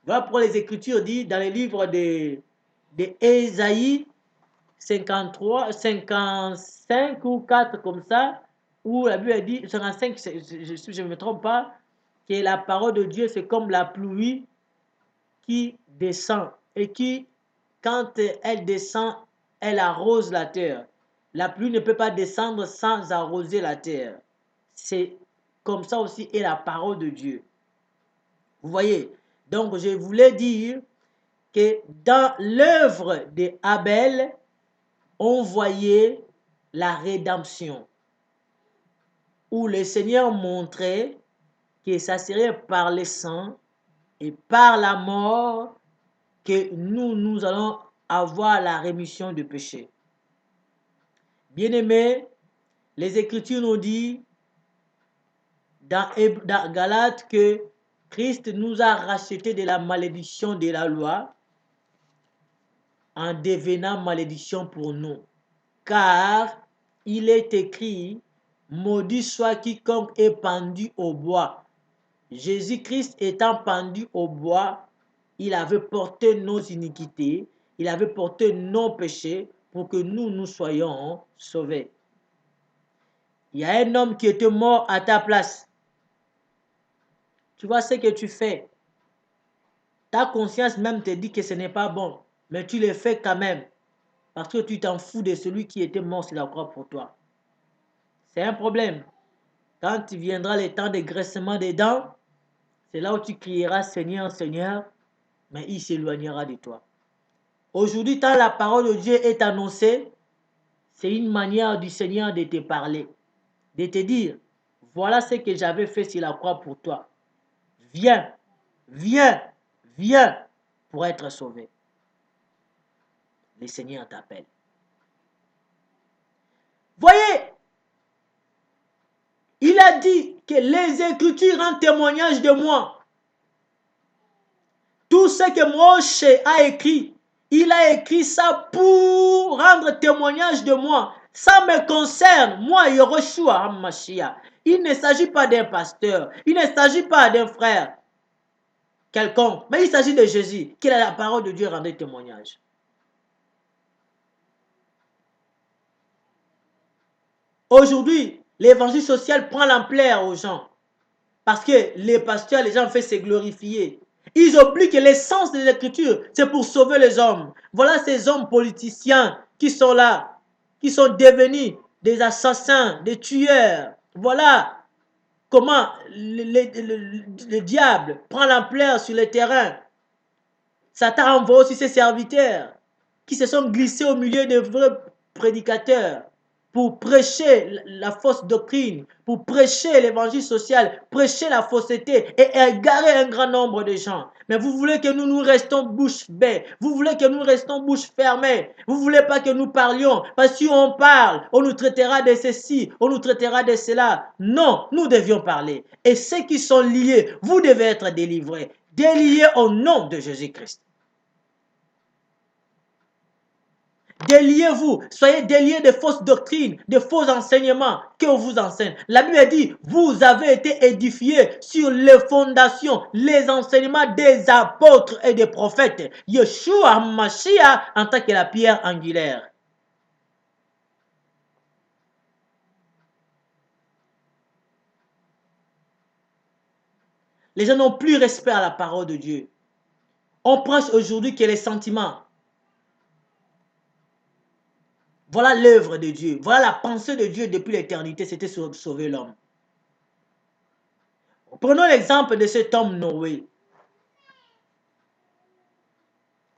Voilà pourquoi les Écritures disent dans les livres de Ésaïe 53, 55 ou 4 comme ça, où la Bible dit, 55, je ne me trompe pas, que la parole de Dieu c'est comme la pluie qui descend et qui, quand elle descend, elle arrose la terre. La pluie ne peut pas descendre sans arroser la terre. C'est comme ça aussi est la parole de Dieu. Vous voyez? Donc, je voulais dire que dans l'œuvre d'Abel, on voyait la rédemption, où le Seigneur montrait que ça serait par le sang et par la mort que nous allons avoir la rémission de péché. Bien-aimés, les Écritures nous disent dans Galates que Christ nous a rachetés de la malédiction de la loi en devenant malédiction pour nous. Car il est écrit, maudit soit quiconque est pendu au bois. Jésus-Christ étant pendu au bois, il avait porté nos iniquités, il avait porté nos péchés pour que nous soyons sauvés. Il y a un homme qui était mort à ta place. Tu vois ce que tu fais. Ta conscience même te dit que ce n'est pas bon, mais tu le fais quand même parce que tu t'en fous de celui qui était mort sur la croix pour toi. C'est un problème. Quand il viendra le temps de graissement des dents, c'est là où tu crieras Seigneur, Seigneur, mais il s'éloignera de toi. Aujourd'hui, quand la parole de Dieu est annoncée, c'est une manière du Seigneur de te parler, de te dire, voilà ce que j'avais fait sur la croix pour toi. Viens, viens, viens pour être sauvé. Le Seigneur t'appelle. Voyez, il a dit que les Écritures rendent témoignage de moi. Tout ce que Moshe a écrit, il a écrit ça pour rendre témoignage de moi. Ça me concerne, moi, Yehoshua HaMashiach. Il ne s'agit pas d'un pasteur, il ne s'agit pas d'un frère quelconque, mais il s'agit de Jésus, qui a la parole de Dieu rendre témoignage. Aujourd'hui, l'évangile social prend l'ampleur aux gens. Parce que les pasteurs, les gens font se glorifier. Ils oublient que l'essence de l'écriture, c'est pour sauver les hommes. Voilà ces hommes politiciens qui sont là, qui sont devenus des assassins, des tueurs. Voilà comment le diable prend l'ampleur sur le terrain. Satan envoie aussi ses serviteurs qui se sont glissés au milieu des vrais prédicateurs pour prêcher la fausse doctrine, pour prêcher l'évangile social, prêcher la fausseté et égarer un grand nombre de gens. Mais vous voulez que nous restons bouche bée, vous voulez que nous restons bouche fermée, vous voulez pas que nous parlions, parce que si on parle, on nous traitera de ceci, on nous traitera de cela. Non, nous devions parler. Et ceux qui sont liés, vous devez être délivrés, déliés au nom de Jésus-Christ. Déliez-vous, soyez déliés de fausses doctrines, de faux enseignements que vous enseigne. La Bible dit, vous avez été édifiés sur les fondations, les enseignements des apôtres et des prophètes. Yeshua Mashiach en tant que la pierre angulaire. Les gens n'ont plus respect à la parole de Dieu. On prêche aujourd'hui que les sentiments. Voilà l'œuvre de Dieu. Voilà la pensée de Dieu depuis l'éternité, c'était sauver l'homme. Prenons l'exemple de cet homme Noé.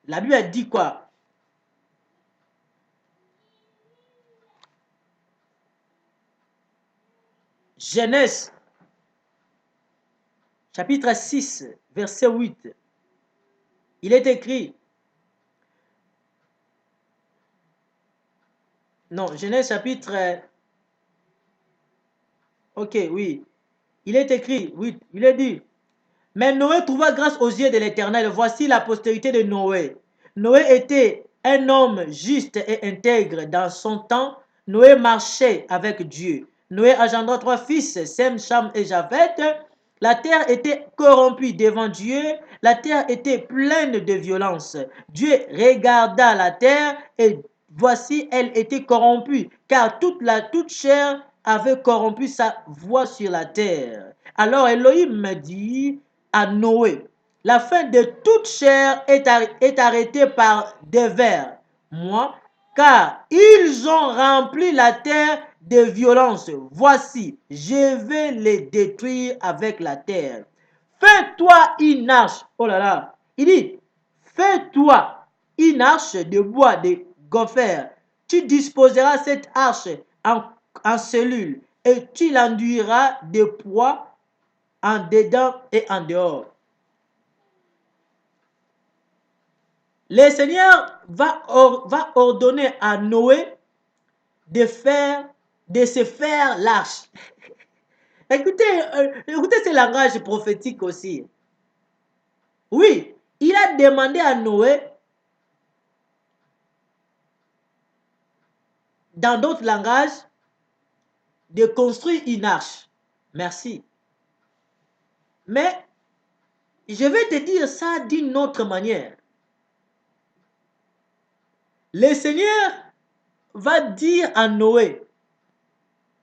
La Bible a dit quoi? Genèse, chapitre 6, verset 8. Il est écrit. Non, Genèse chapitre. Ok, oui. Il est écrit, oui, il est dit. Mais Noé trouva grâce aux yeux de l'Éternel. Voici la postérité de Noé. Noé était un homme juste et intègre dans son temps. Noé marchait avec Dieu. Noé engendra 3 fils, Sem, Cham et Japheth. La terre était corrompue devant Dieu. La terre était pleine de violence. Dieu regarda la terre et voici, elle était corrompue, car toute chair avait corrompu sa voix sur la terre. Alors Elohim dit à Noé, la fin de toute chair est arrêtée par des vers, moi, car ils ont rempli la terre de violence. Voici, je vais les détruire avec la terre. Fais-toi une arche. Oh là là. Il dit, fais-toi une arche de bois de gopher. Tu disposeras cette arche en cellules et tu l'enduiras de poids en dedans et en dehors. Le Seigneur va ordonner à Noé de se faire l'arche. Écoutez ce langage prophétique aussi. Oui, il a demandé à Noé, dans d'autres langages, de construire une arche. Merci. Mais je vais te dire ça d'une autre manière. Le Seigneur va dire à Noé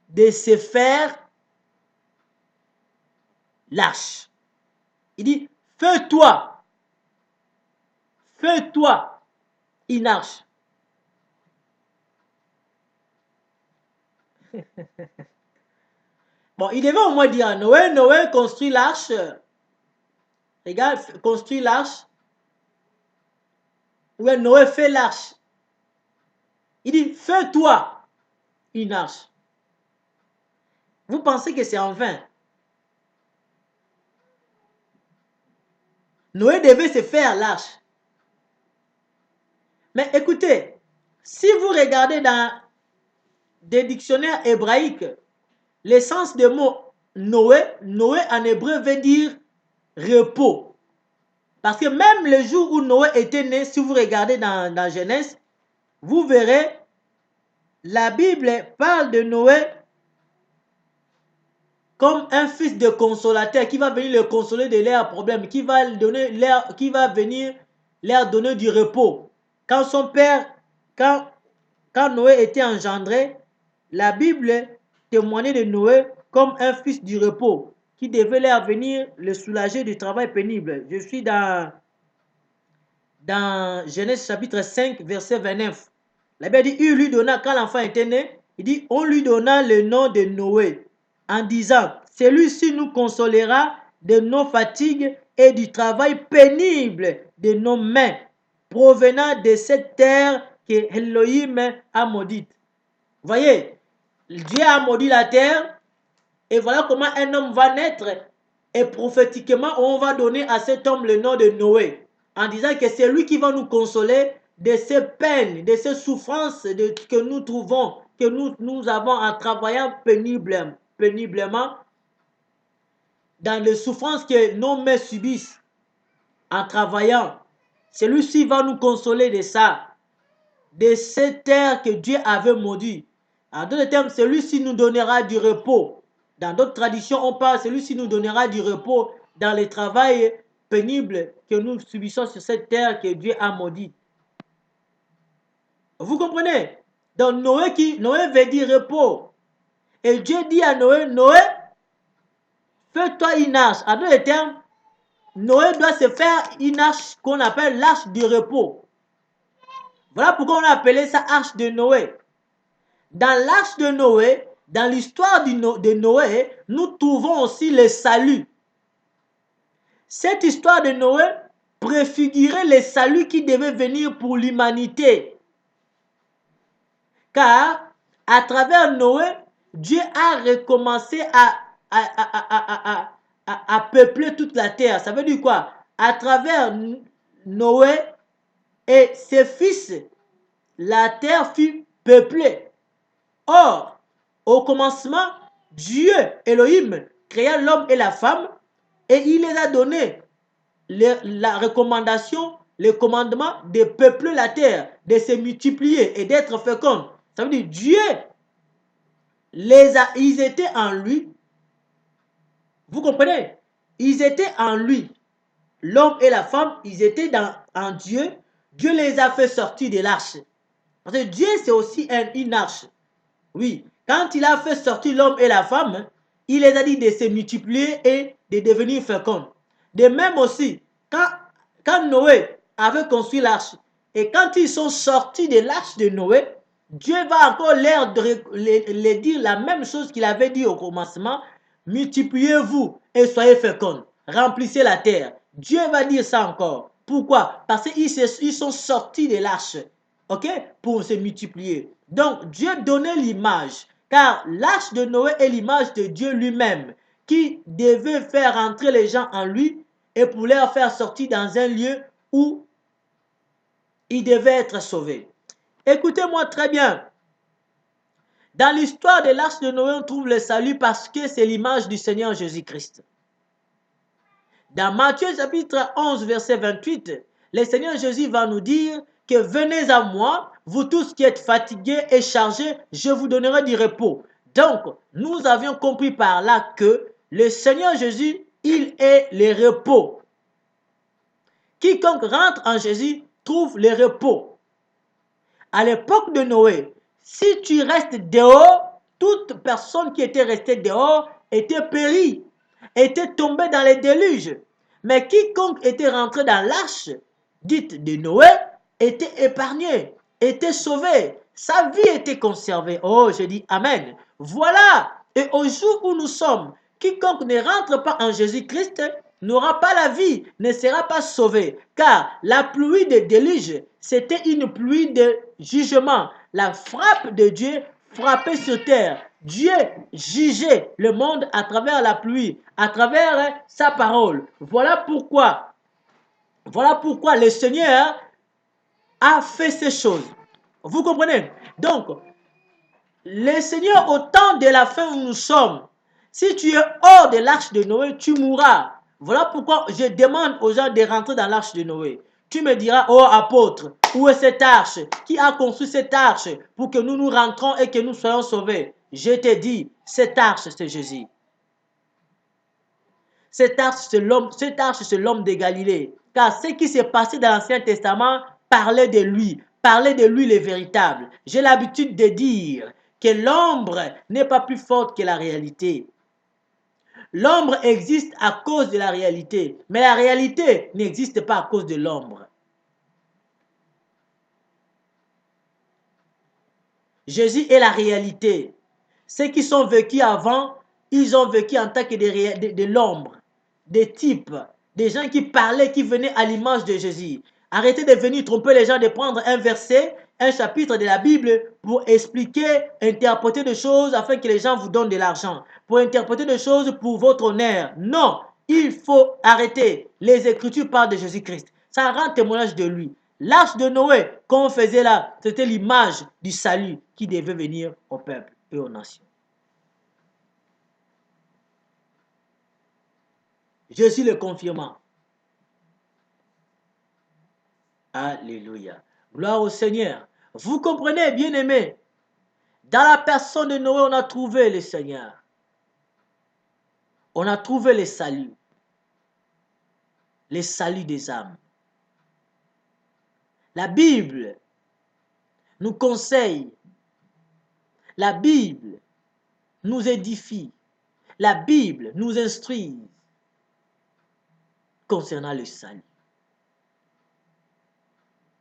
de se faire l'arche. Il dit, fais-toi une arche. Bon, il devait au moins dire à Noé, Noé construit l'arche. Regarde, construit l'arche. Ouais, Noé fait l'arche. Il dit, fais-toi une arche. Vous pensez que c'est en vain? Noé devait se faire l'arche. Mais écoutez, si vous regardez dans des dictionnaires hébraïques, l'essence du mot Noé, Noé en hébreu veut dire repos. Parce que même le jour où Noé était né, si vous regardez dans Genèse, vous verrez, la Bible parle de Noé comme un fils de consolateur qui va venir le consoler de leurs problèmes, qui va venir leur donner du repos. Quand son père, quand Noé était engendré, la Bible témoignait de Noé comme un fils du repos qui devait leur venir le soulager du travail pénible. Je suis dans Genèse chapitre 5, verset 29. La Bible dit, il lui donna, quand l'enfant était né, il dit, on lui donna le nom de Noé, en disant, celui-ci nous consolera de nos fatigues et du travail pénible de nos mains, provenant de cette terre que Elohim a maudite. Voyez, Dieu a maudit la terre, et voilà comment un homme va naître, et prophétiquement, on va donner à cet homme le nom de Noé, en disant que c'est lui qui va nous consoler de ces peines, de ces souffrances que nous trouvons, que nous avons en travaillant péniblement, dans les souffrances que nos mains subissent en travaillant. Celui-ci va nous consoler de ça. de cette terre que Dieu avait maudit. En d'autres termes, celui-ci nous donnera du repos. Dans d'autres traditions, on parle, celui-ci nous donnera du repos dans le travail pénible que nous subissons sur cette terre que Dieu a maudite. Vous comprenez? Donc Noé veut dire repos. Et Dieu dit à Noé, Noé, fais-toi une arche. En d'autres termes, Noé doit se faire une arche qu'on appelle l'arche du repos. Voilà pourquoi on a appelé ça arche de Noé. Dans l'arche de Noé, dans l'histoire de Noé, nous trouvons aussi le salut. Cette histoire de Noé préfigurait le salut qui devait venir pour l'humanité. Car à travers Noé, Dieu a recommencé à peupler toute la terre. Ça veut dire quoi? À travers Noé et ses fils, la terre fut peuplée. Or, au commencement, Dieu, Elohim, créa l'homme et la femme et il les a donné la recommandation, le commandement de peupler la terre, de se multiplier et d'être féconds. Ça veut dire Dieu ils étaient en lui. Vous comprenez? Ils étaient en lui. L'homme et la femme, ils étaient en Dieu. Dieu les a fait sortir de l'arche. Parce que Dieu, c'est aussi une arche. Oui, quand il a fait sortir l'homme et la femme, il les a dit de se multiplier et de devenir féconds. De même aussi, quand Noé avait construit l'arche, et quand ils sont sortis de l'arche de Noé, Dieu va encore les dire la même chose qu'il avait dit au commencement, multipliez-vous et soyez féconds, remplissez la terre. Dieu va dire ça encore. Pourquoi? Parce qu'ils sont sortis de l'arche, ok, pour se multiplier. Donc, Dieu donnait l'image, car l'arche de Noé est l'image de Dieu lui-même, qui devait faire entrer les gens en lui et pour les faire sortir dans un lieu où ils devaient être sauvés. Écoutez-moi très bien. Dans l'histoire de l'arche de Noé, on trouve le salut parce que c'est l'image du Seigneur Jésus-Christ. Dans Matthieu chapitre 11, verset 28, le Seigneur Jésus va nous dire que venez à moi, vous tous qui êtes fatigués et chargés, je vous donnerai du repos. Donc, nous avions compris par là que le Seigneur Jésus, il est le repos. Quiconque rentre en Jésus trouve le repos. À l'époque de Noé, si tu restes dehors, toute personne qui était restée dehors était périe, était tombée dans les déluges. Mais quiconque était rentré dans l'arche, dite de Noé, était épargné, était sauvé. Sa vie était conservée. Oh, je dis Amen. Voilà. Et au jour où nous sommes, quiconque ne rentre pas en Jésus-Christ n'aura pas la vie, ne sera pas sauvé. Car la pluie de déluge, c'était une pluie de jugement. La frappe de Dieu frappait sur terre. Dieu jugeait le monde à travers la pluie, à travers sa parole. Voilà pourquoi le Seigneur a fait ces choses. Vous comprenez? Donc, le Seigneur, au temps de la fin où nous sommes, si tu es hors de l'arche de Noé, tu mourras. Voilà pourquoi je demande aux gens de rentrer dans l'arche de Noé. Tu me diras, oh apôtre, où est cette arche? Qui a construit cette arche pour que nous rentrons et que nous soyons sauvés? Je te dis, cette arche, c'est Jésus. Cette arche, c'est l'homme de Galilée. Car ce qui s'est passé dans l'Ancien Testament parlait de lui le véritable. J'ai l'habitude de dire que l'ombre n'est pas plus forte que la réalité. L'ombre existe à cause de la réalité, mais la réalité n'existe pas à cause de l'ombre. Jésus est la réalité. Ceux qui sont vécus avant, ils ont vécu en tant que de l'ombre, des types, des gens qui parlaient, qui venaient à l'image de Jésus. Arrêtez de venir tromper les gens, de prendre un verset, un chapitre de la Bible pour expliquer, interpréter des choses afin que les gens vous donnent de l'argent. Pour interpréter des choses pour votre honneur. Non, il faut arrêter. Les Écritures parlent de Jésus-Christ. Ça rend témoignage de lui. L'arche de Noé, qu'on faisait là, c'était l'image du salut qui devait venir au peuple et aux nations. Je suis le confirmant. Alléluia. Gloire au Seigneur. Vous comprenez, bien-aimés? Dans la personne de Noé, on a trouvé le Seigneur. On a trouvé le salut des âmes. La Bible nous conseille, la Bible nous édifie, la Bible nous instruit concernant le salut.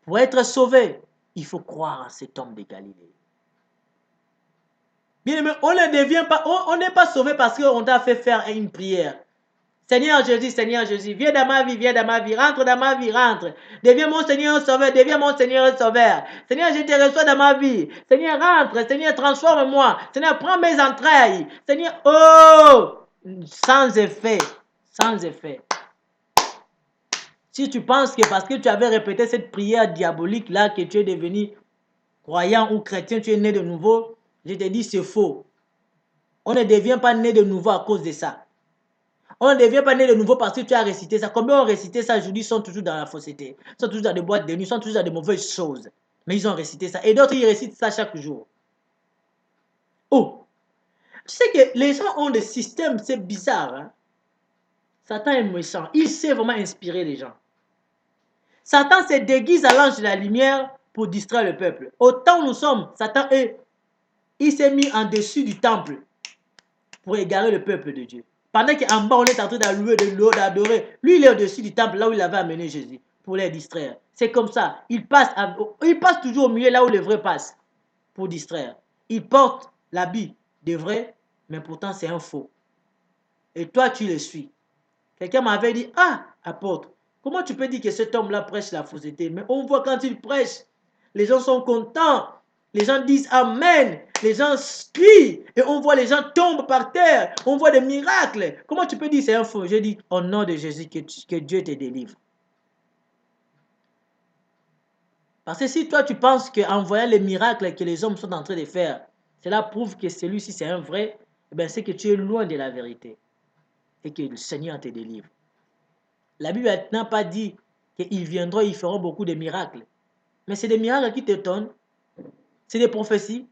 Pour être sauvé, il faut croire en cet homme de Galilée. Bien aimé, on ne devient pas, on n'est pas sauvé parce qu'on t'a fait faire une prière. Seigneur Jésus, viens dans ma vie, rentre dans ma vie, rentre. Deviens mon Seigneur sauveur, deviens mon Seigneur sauveur. Seigneur, je te reçois dans ma vie. Seigneur, rentre, Seigneur, transforme-moi. Seigneur, prends mes entrailles. Seigneur, oh, sans effet, sans effet. Si tu penses que parce que tu avais répété cette prière diabolique là, que tu es devenu croyant ou chrétien, tu es né de nouveau, je te dis c'est faux. On ne devient pas né de nouveau à cause de ça. On ne devient pas né de nouveau parce que tu as récité ça. Combien ont récité ça aujourd'hui sont toujours dans la fausseté, sont toujours dans des boîtes de nuit, sont toujours dans de mauvaises choses. Mais ils ont récité ça. Et d'autres, ils récitent ça chaque jour. Oh, tu sais que les gens ont des systèmes, c'est bizarre. Hein? Satan est méchant. Il sait vraiment inspirer les gens. Satan se déguise à l'ange de la lumière pour distraire le peuple. Autant où nous sommes, Satan, il s'est mis en dessus du temple pour égarer le peuple de Dieu. Pendant qu'en bas, on est en train d'allouer de l'eau, d'adorer. Lui, il est au-dessus du temple, là où il avait amené Jésus, pour les distraire. C'est comme ça. Il passe toujours au milieu, là où le vrai passe, pour distraire. Il porte l'habit de vrai, mais pourtant c'est un faux. Et toi, tu le suis. Quelqu'un m'avait dit, ah, apôtre, comment tu peux dire que cet homme-là prêche la fausseté? Mais on voit quand il prêche, les gens sont contents. Les gens disent Amen. Les gens crient. Et on voit les gens tombent par terre. On voit des miracles. Comment tu peux dire c'est un faux? Je dis au nom de Jésus que Dieu te délivre. Parce que si toi tu penses qu'en voyant les miracles que les hommes sont en train de faire, cela prouve que celui-ci c'est un vrai, eh bien c'est que tu es loin de la vérité. Et que le Seigneur te délivre. La Bible n'a pas dit qu'ils viendront, ils feront beaucoup de miracles. Mais c'est des miracles qui t'étonnent. C'est des prophéties.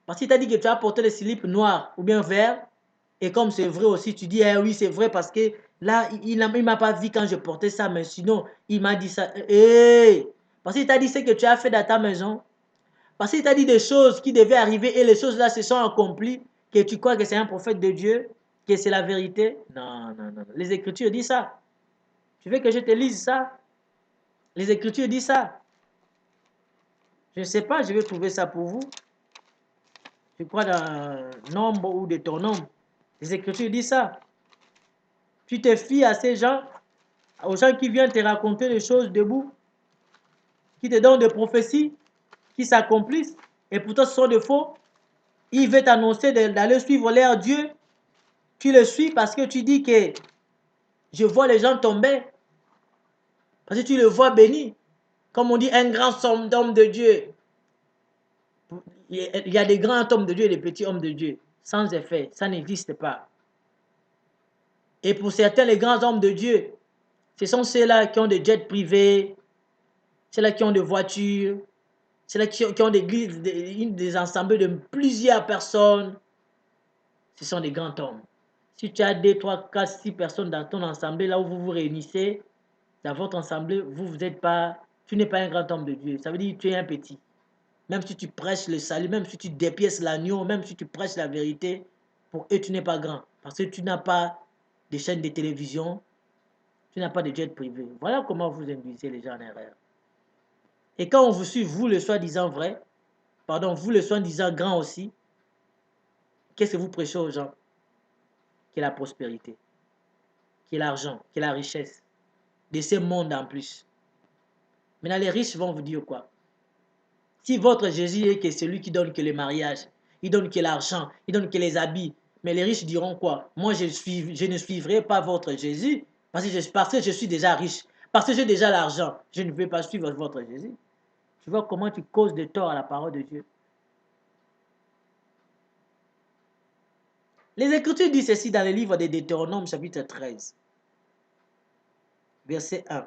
Parce qu'il t'a dit que tu as porté le slip noir ou bien vert. Et comme c'est vrai aussi, tu dis, eh oui, c'est vrai parce que là, il ne m'a pas vu quand je portais ça, mais sinon, il m'a dit ça. Hey! Parce qu'il t'a dit ce que tu as fait dans ta maison. Parce qu'il t'a dit des choses qui devaient arriver et les choses là se sont accomplies. Que tu crois que c'est un prophète de Dieu, que c'est la vérité. Non, non, non. Les Écritures disent ça. Tu veux que je te lise ça? Les Écritures disent ça. Je ne sais pas, je vais trouver ça pour vous. Je crois dans Nombre ou Deutéronome. Les Écritures disent ça. Tu te fies à ces gens, aux gens qui viennent te raconter des choses debout, qui te donnent des prophéties, qui s'accomplissent, et pourtant ce sont des faux. Ils veulent t'annoncer d'aller suivre leur Dieu. Tu le suis parce que tu dis que je vois les gens tomber. Parce que tu le vois béni. Comme on dit, un grand somme d'hommes de Dieu. Il y a des grands hommes de Dieu et des petits hommes de Dieu. Sans effet, ça n'existe pas. Et pour certains, les grands hommes de Dieu, ce sont ceux-là qui ont des jets privés, ceux-là qui ont des voitures, ceux-là qui ont des ensembles de plusieurs personnes. Ce sont des grands hommes. Si tu as 2, 3, 4, 6 personnes dans ton assemblée, là où vous vous réunissez, dans votre assemblée, vous n'êtes pas, tu n'es pas un grand homme de Dieu. Ça veut dire que tu es un petit. Même si tu prêches le salut, même si tu dépièces l'agneau, même si tu prêches la vérité, pour eux, tu n'es pas grand. Parce que tu n'as pas de chaîne de télévision, tu n'as pas de jet privé. Voilà comment vous induisez les gens en erreur. Et quand on vous suit, vous le soi-disant vrai, pardon, vous le soi-disant grand aussi, qu'est-ce que vous prêchez aux gens? Qui est la prospérité, qui est l'argent, qui est la richesse, de ce monde en plus. Maintenant, les riches vont vous dire quoi? Si votre Jésus est que celui qui donne que le mariage, il donne que l'argent, il donne que les habits, mais les riches diront quoi? Moi, je ne suivrai pas votre Jésus parce que je suis déjà riche, parce que j'ai déjà l'argent. Je ne vais pas suivre votre Jésus. Tu vois comment tu causes de tort à la parole de Dieu. Les Écritures disent ceci dans le livre de Deutéronome, chapitre 13, verset 1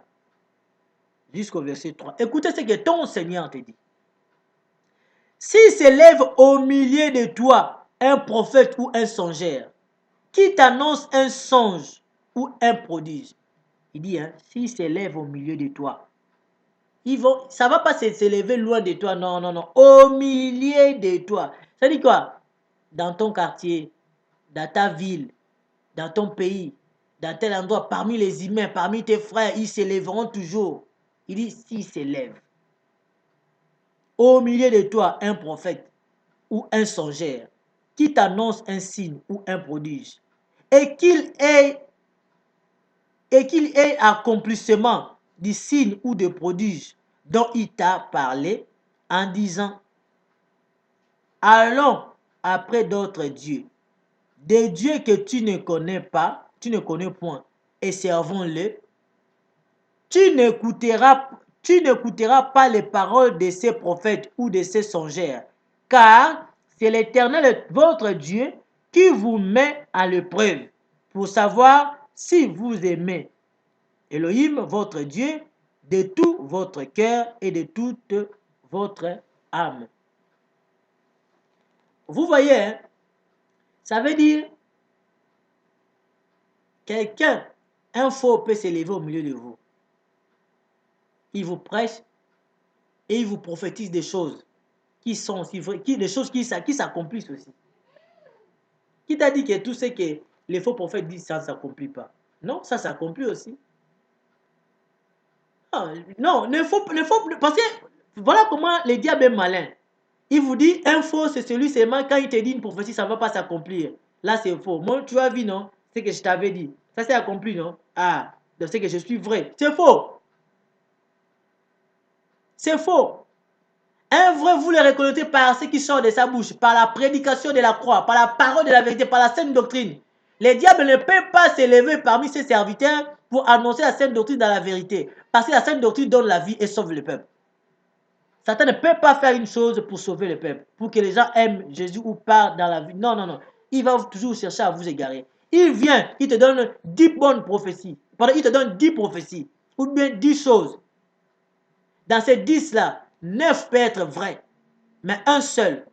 jusqu'au verset 3. Écoutez ce que ton Seigneur te dit. s'il s'élève au milieu de toi un prophète ou un songeur, qui t'annonce un songe ou un prodige, il dit, hein, s'il s'élève au milieu de toi, ça ne va pas s'élever loin de toi, non, non, non, au milieu de toi. Ça dit quoi? Dans ton quartier, dans ta ville, dans ton pays, dans tel endroit, parmi les humains, parmi tes frères, ils s'élèveront toujours. Il dit, s'ils s'élèvent au milieu de toi un prophète ou un songeur qui t'annonce un signe ou un prodige, et qu'il ait accomplissement du signe ou de prodige dont il t'a parlé en disant, allons après d'autres dieux, des dieux que tu ne connais pas, tu ne connais point, et servons-les. Tu n'écouteras pas les paroles de ces prophètes ou de ces songeurs, car c'est l'Éternel votre Dieu qui vous met à l'épreuve pour savoir si vous aimez Elohim votre Dieu de tout votre cœur et de toute votre âme. Vous voyez, hein, ça veut dire quelqu'un, un faux peut s'élever au milieu de vous. Il vous prêche et il vous prophétise des choses qui sont aussi vraies, des choses qui s'accomplissent aussi. Qui t'a dit que tout ce que les faux prophètes disent, ça ne s'accomplit pas? Non, ça s'accomplit aussi. Non, parce que voilà comment le diable est malin. Il vous dit, un faux, c'est celui seulement quand il te dit une prophétie, ça ne va pas s'accomplir. Là, c'est faux. Moi, tu as vu, non? C'est ce que je t'avais dit. Ça s'est accompli, non? Ah, donc c'est que je suis vrai. C'est faux. C'est faux. Un vrai, vous le reconnaissez par ce qui sort de sa bouche, par la prédication de la croix, par la parole de la vérité, par la sainte doctrine. Les diables ne peuvent pas s'élever parmi ses serviteurs pour annoncer la sainte doctrine dans la vérité. Parce que la sainte doctrine donne la vie et sauve le peuple. Satan ne peut pas faire une chose pour sauver le peuple, pour que les gens aiment Jésus ou partent dans la vie. Non, non, non. Il va toujours chercher à vous égarer. Il vient, il te donne 10 bonnes prophéties. Pardon, il te donne 10 prophéties, ou bien 10 choses. Dans ces 10-là, 9 peut être vrai, mais un seul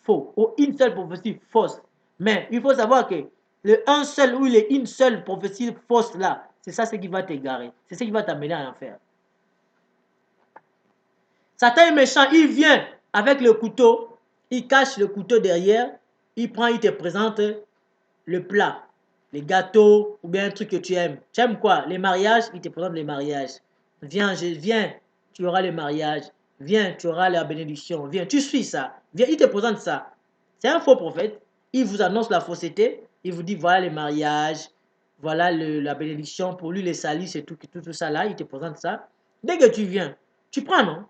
faux, ou une seule prophétie fausse. Mais il faut savoir que le un seul ou une seule prophétie fausse là, c'est ça ce qui va t'égarer. C'est ce qui va t'amener à l'enfer. Satan est méchant, il vient avec le couteau, il cache le couteau derrière, il prend, il te présente le plat, les gâteaux ou bien un truc que tu aimes. Tu aimes quoi? Les mariages, il te présente les mariages. Viens, viens, tu auras le mariage. Viens, tu auras la bénédiction. Viens, tu suis ça. Viens, il te présente ça. C'est un faux prophète. Il vous annonce la fausseté. Il vous dit voilà le mariage, voilà la bénédiction. Pour lui, les salis, c'est tout ça là. Il te présente ça. Dès que tu viens, tu prends, non?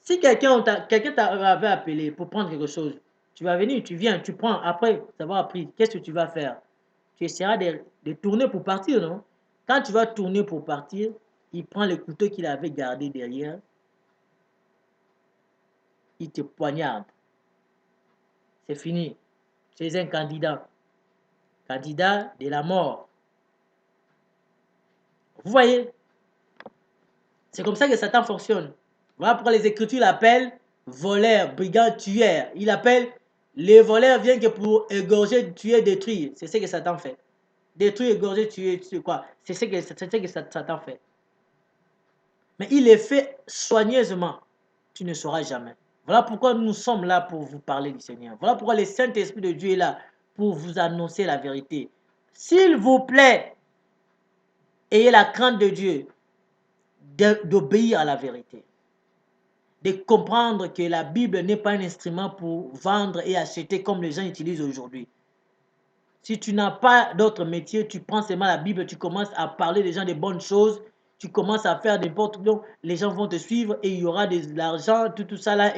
Si quelqu'un t'avait appelé pour prendre quelque chose, tu vas venir, tu viens, tu prends. Après t'avoir appris, qu'est-ce que tu vas faire? Tu essaieras de tourner pour partir, non? Quand tu vas tourner pour partir, il prend le couteau qu'il avait gardé derrière, il te poignarde. C'est fini. Tu es un candidat. Candidat de la mort. Vous voyez? C'est comme ça que Satan fonctionne. Voilà pourquoi les Écritures l'appellent voleur, brigand, tueur. Il appelle les voleurs viennent que pour égorger, tuer, détruire. C'est ce que Satan fait. Détruire, égorger, tuer, quoi. C'est ce que Satan fait. Mais il les fait soigneusement. Tu ne sauras jamais. Voilà pourquoi nous sommes là pour vous parler du Seigneur. Voilà pourquoi le Saint-Esprit de Dieu est là pour vous annoncer la vérité. S'il vous plaît, ayez la crainte de Dieu d'obéir à la vérité. De comprendre que la Bible n'est pas un instrument pour vendre et acheter comme les gens utilisent aujourd'hui. Si tu n'as pas d'autre métier, tu prends seulement la Bible, tu commences à parler des gens des bonnes choses, tu commences à faire n'importe quoi, les gens vont te suivre et il y aura de l'argent, tout ça là.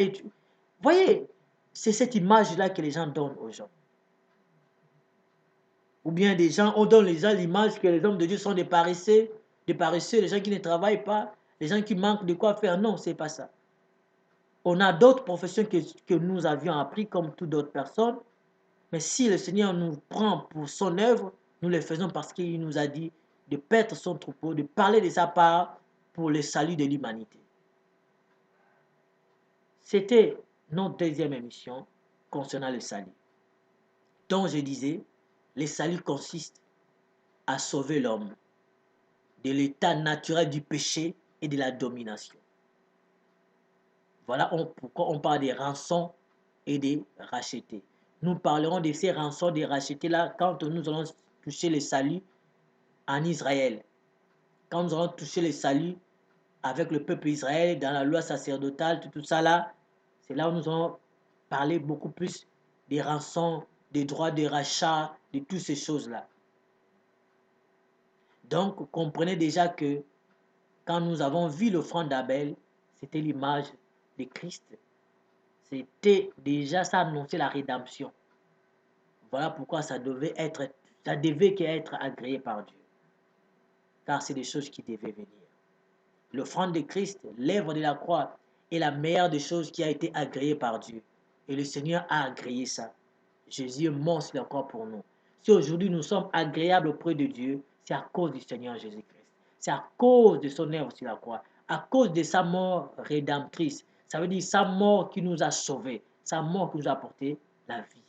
Voyez, c'est cette image-là que les gens donnent aux gens. Ou bien des gens, on donne les gens l'image que les hommes de Dieu sont des paresseux, les gens qui ne travaillent pas, les gens qui manquent de quoi faire. Non, c'est pas ça. On a d'autres professions que nous avions appris comme toutes d'autres personnes. Mais si le Seigneur nous prend pour son œuvre, nous le faisons parce qu'il nous a dit de paître son troupeau, de parler de sa part pour le salut de l'humanité. C'était notre deuxième émission concernant le salut. Donc je disais, le salut consiste à sauver l'homme de l'état naturel du péché et de la domination. Voilà pourquoi on parle des rançons et des rachetés. Nous parlerons de ces rançons, des rachetés là quand nous allons toucher le salut en Israël. Quand nous allons toucher le salut avec le peuple Israël dans la loi sacerdotale, tout ça là, c'est là où nous allons parler beaucoup plus des rançons, des droits de rachat, de toutes ces choses-là. Donc, comprenez déjà que quand nous avons vu l'offrande d'Abel, c'était l'image de Christ. C'était déjà, ça annonçait la rédemption. Voilà pourquoi ça devait être agréé par Dieu. Car c'est des choses qui devaient venir. L'offrande de Christ, l'œuvre de la croix, est la meilleure des choses qui a été agréée par Dieu. Et le Seigneur a agréé ça. Jésus est mort sur la croix pour nous. Si aujourd'hui nous sommes agréables auprès de Dieu, c'est à cause du Seigneur Jésus-Christ. C'est à cause de son œuvre sur la croix. À cause de sa mort rédemptrice. Ça veut dire sa mort qui nous a sauvés. Sa mort qui nous a apporté la vie.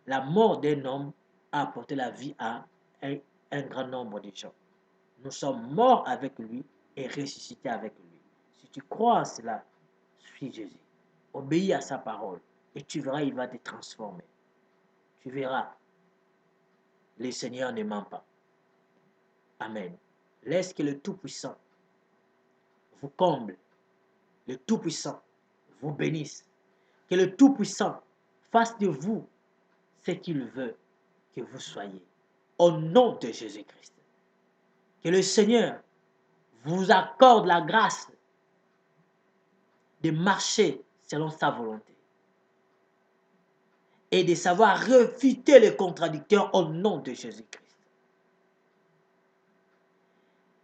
La mort d'un homme a apporté la vie à un grand nombre de gens. Nous sommes morts avec lui et ressuscités avec lui. Si tu crois en cela, suis Jésus. Obéis à sa parole et tu verras, il va te transformer. Tu verras, le Seigneur ne ment pas. Amen. Laisse que le Tout-Puissant vous comble, le Tout-Puissant vous bénisse, que le Tout-Puissant fasse de vous ce qu'il veut que vous soyez. Au nom de Jésus-Christ. Que le Seigneur vous accorde la grâce de marcher selon sa volonté et de savoir refuter les contradicteurs au nom de Jésus-Christ.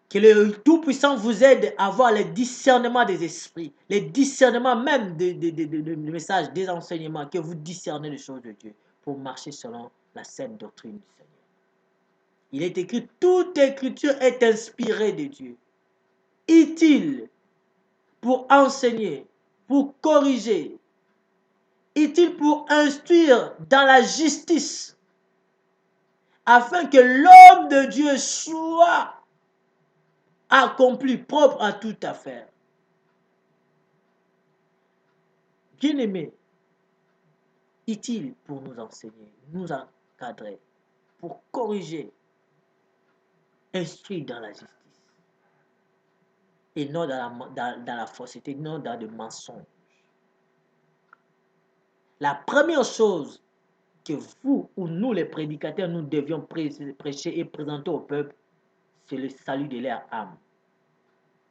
Que le Tout-Puissant vous aide à avoir le discernement des esprits, le discernement même des messages, des enseignements, que vous discernez les choses de Dieu pour marcher selon la sainte doctrine du Seigneur. Il est écrit, toute écriture est inspirée de Dieu, utile pour enseigner, pour corriger, utile pour instruire dans la justice, afin que l'homme de Dieu soit accompli, propre à toute affaire. Bien-aimé, utile pour nous enseigner, nous encadrer, pour corriger, instruire dans la justice, et non dans la fausseté, non dans le mensonge. La première chose que vous ou nous, les prédicateurs, nous devions prêcher et présenter au peuple, c'est le salut de leur âme.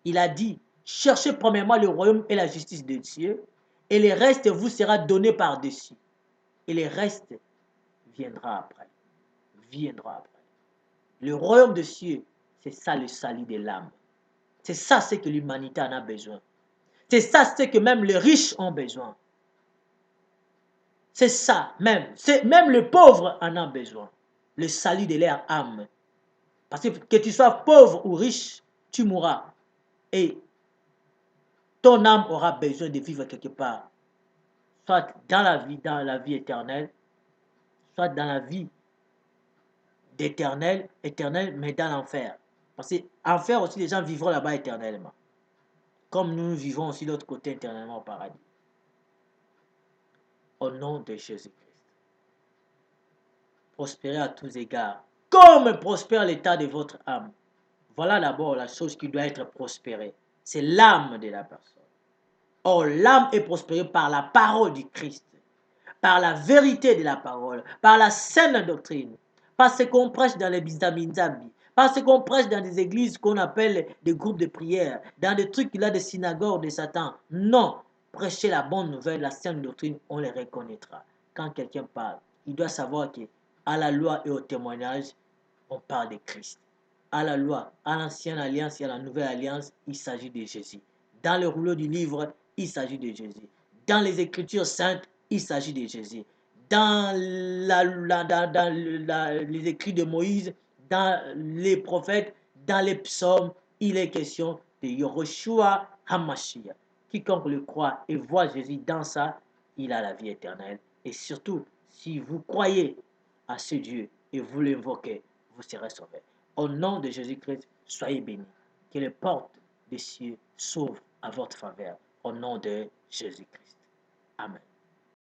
Il a dit, cherchez premièrement le royaume et la justice de Dieu, et le reste vous sera donné par-dessus. Et le reste viendra après. Viendra après. Le royaume de Dieu, c'est ça le salut de l'âme. C'est ça ce que l'humanité en a besoin. C'est ça ce que même les riches ont besoin. C'est ça même. C'est même le pauvre en a besoin. Le salut de leur âme. Parce que tu sois pauvre ou riche, tu mourras. Et ton âme aura besoin de vivre quelque part. Soit dans la vie éternelle, soit dans la vie d'éternel, mais dans l'enfer. Parce qu'enfer aussi, les gens vivront là-bas éternellement. Comme nous vivons aussi de l'autre côté éternellement au paradis. Au nom de Jésus-Christ. Prospérez à tous égards, comme prospère l'état de votre âme. Voilà d'abord la chose qui doit être prospérée. C'est l'âme de la personne. Or, l'âme est prospérée par la parole du Christ, par la vérité de la parole, par la saine doctrine, par ce qu'on prêche dans les bizamizambi, par ce qu'on prêche dans des églises qu'on appelle des groupes de prière, dans des trucs là, des synagogues de Satan. Non, prêchez la bonne nouvelle, la saine doctrine, on les reconnaîtra. Quand quelqu'un parle, il doit savoir que à la loi et au témoignage, on parle de Christ. À la loi, à l'ancienne alliance et à la nouvelle alliance, il s'agit de Jésus. Dans le rouleau du livre, il s'agit de Jésus. Dans les Écritures saintes, il s'agit de Jésus. Dans les écrits de Moïse, dans les prophètes, dans les psaumes, il est question de Yehoshua HaMashiach. Quiconque le croit et voit Jésus dans ça, il a la vie éternelle. Et surtout, si vous croyez à ce Dieu et vous l'invoquez, vous serez sauvés. Au nom de Jésus-Christ, soyez bénis. Que les portes des cieux s'ouvrent à votre faveur. Au nom de Jésus-Christ. Amen.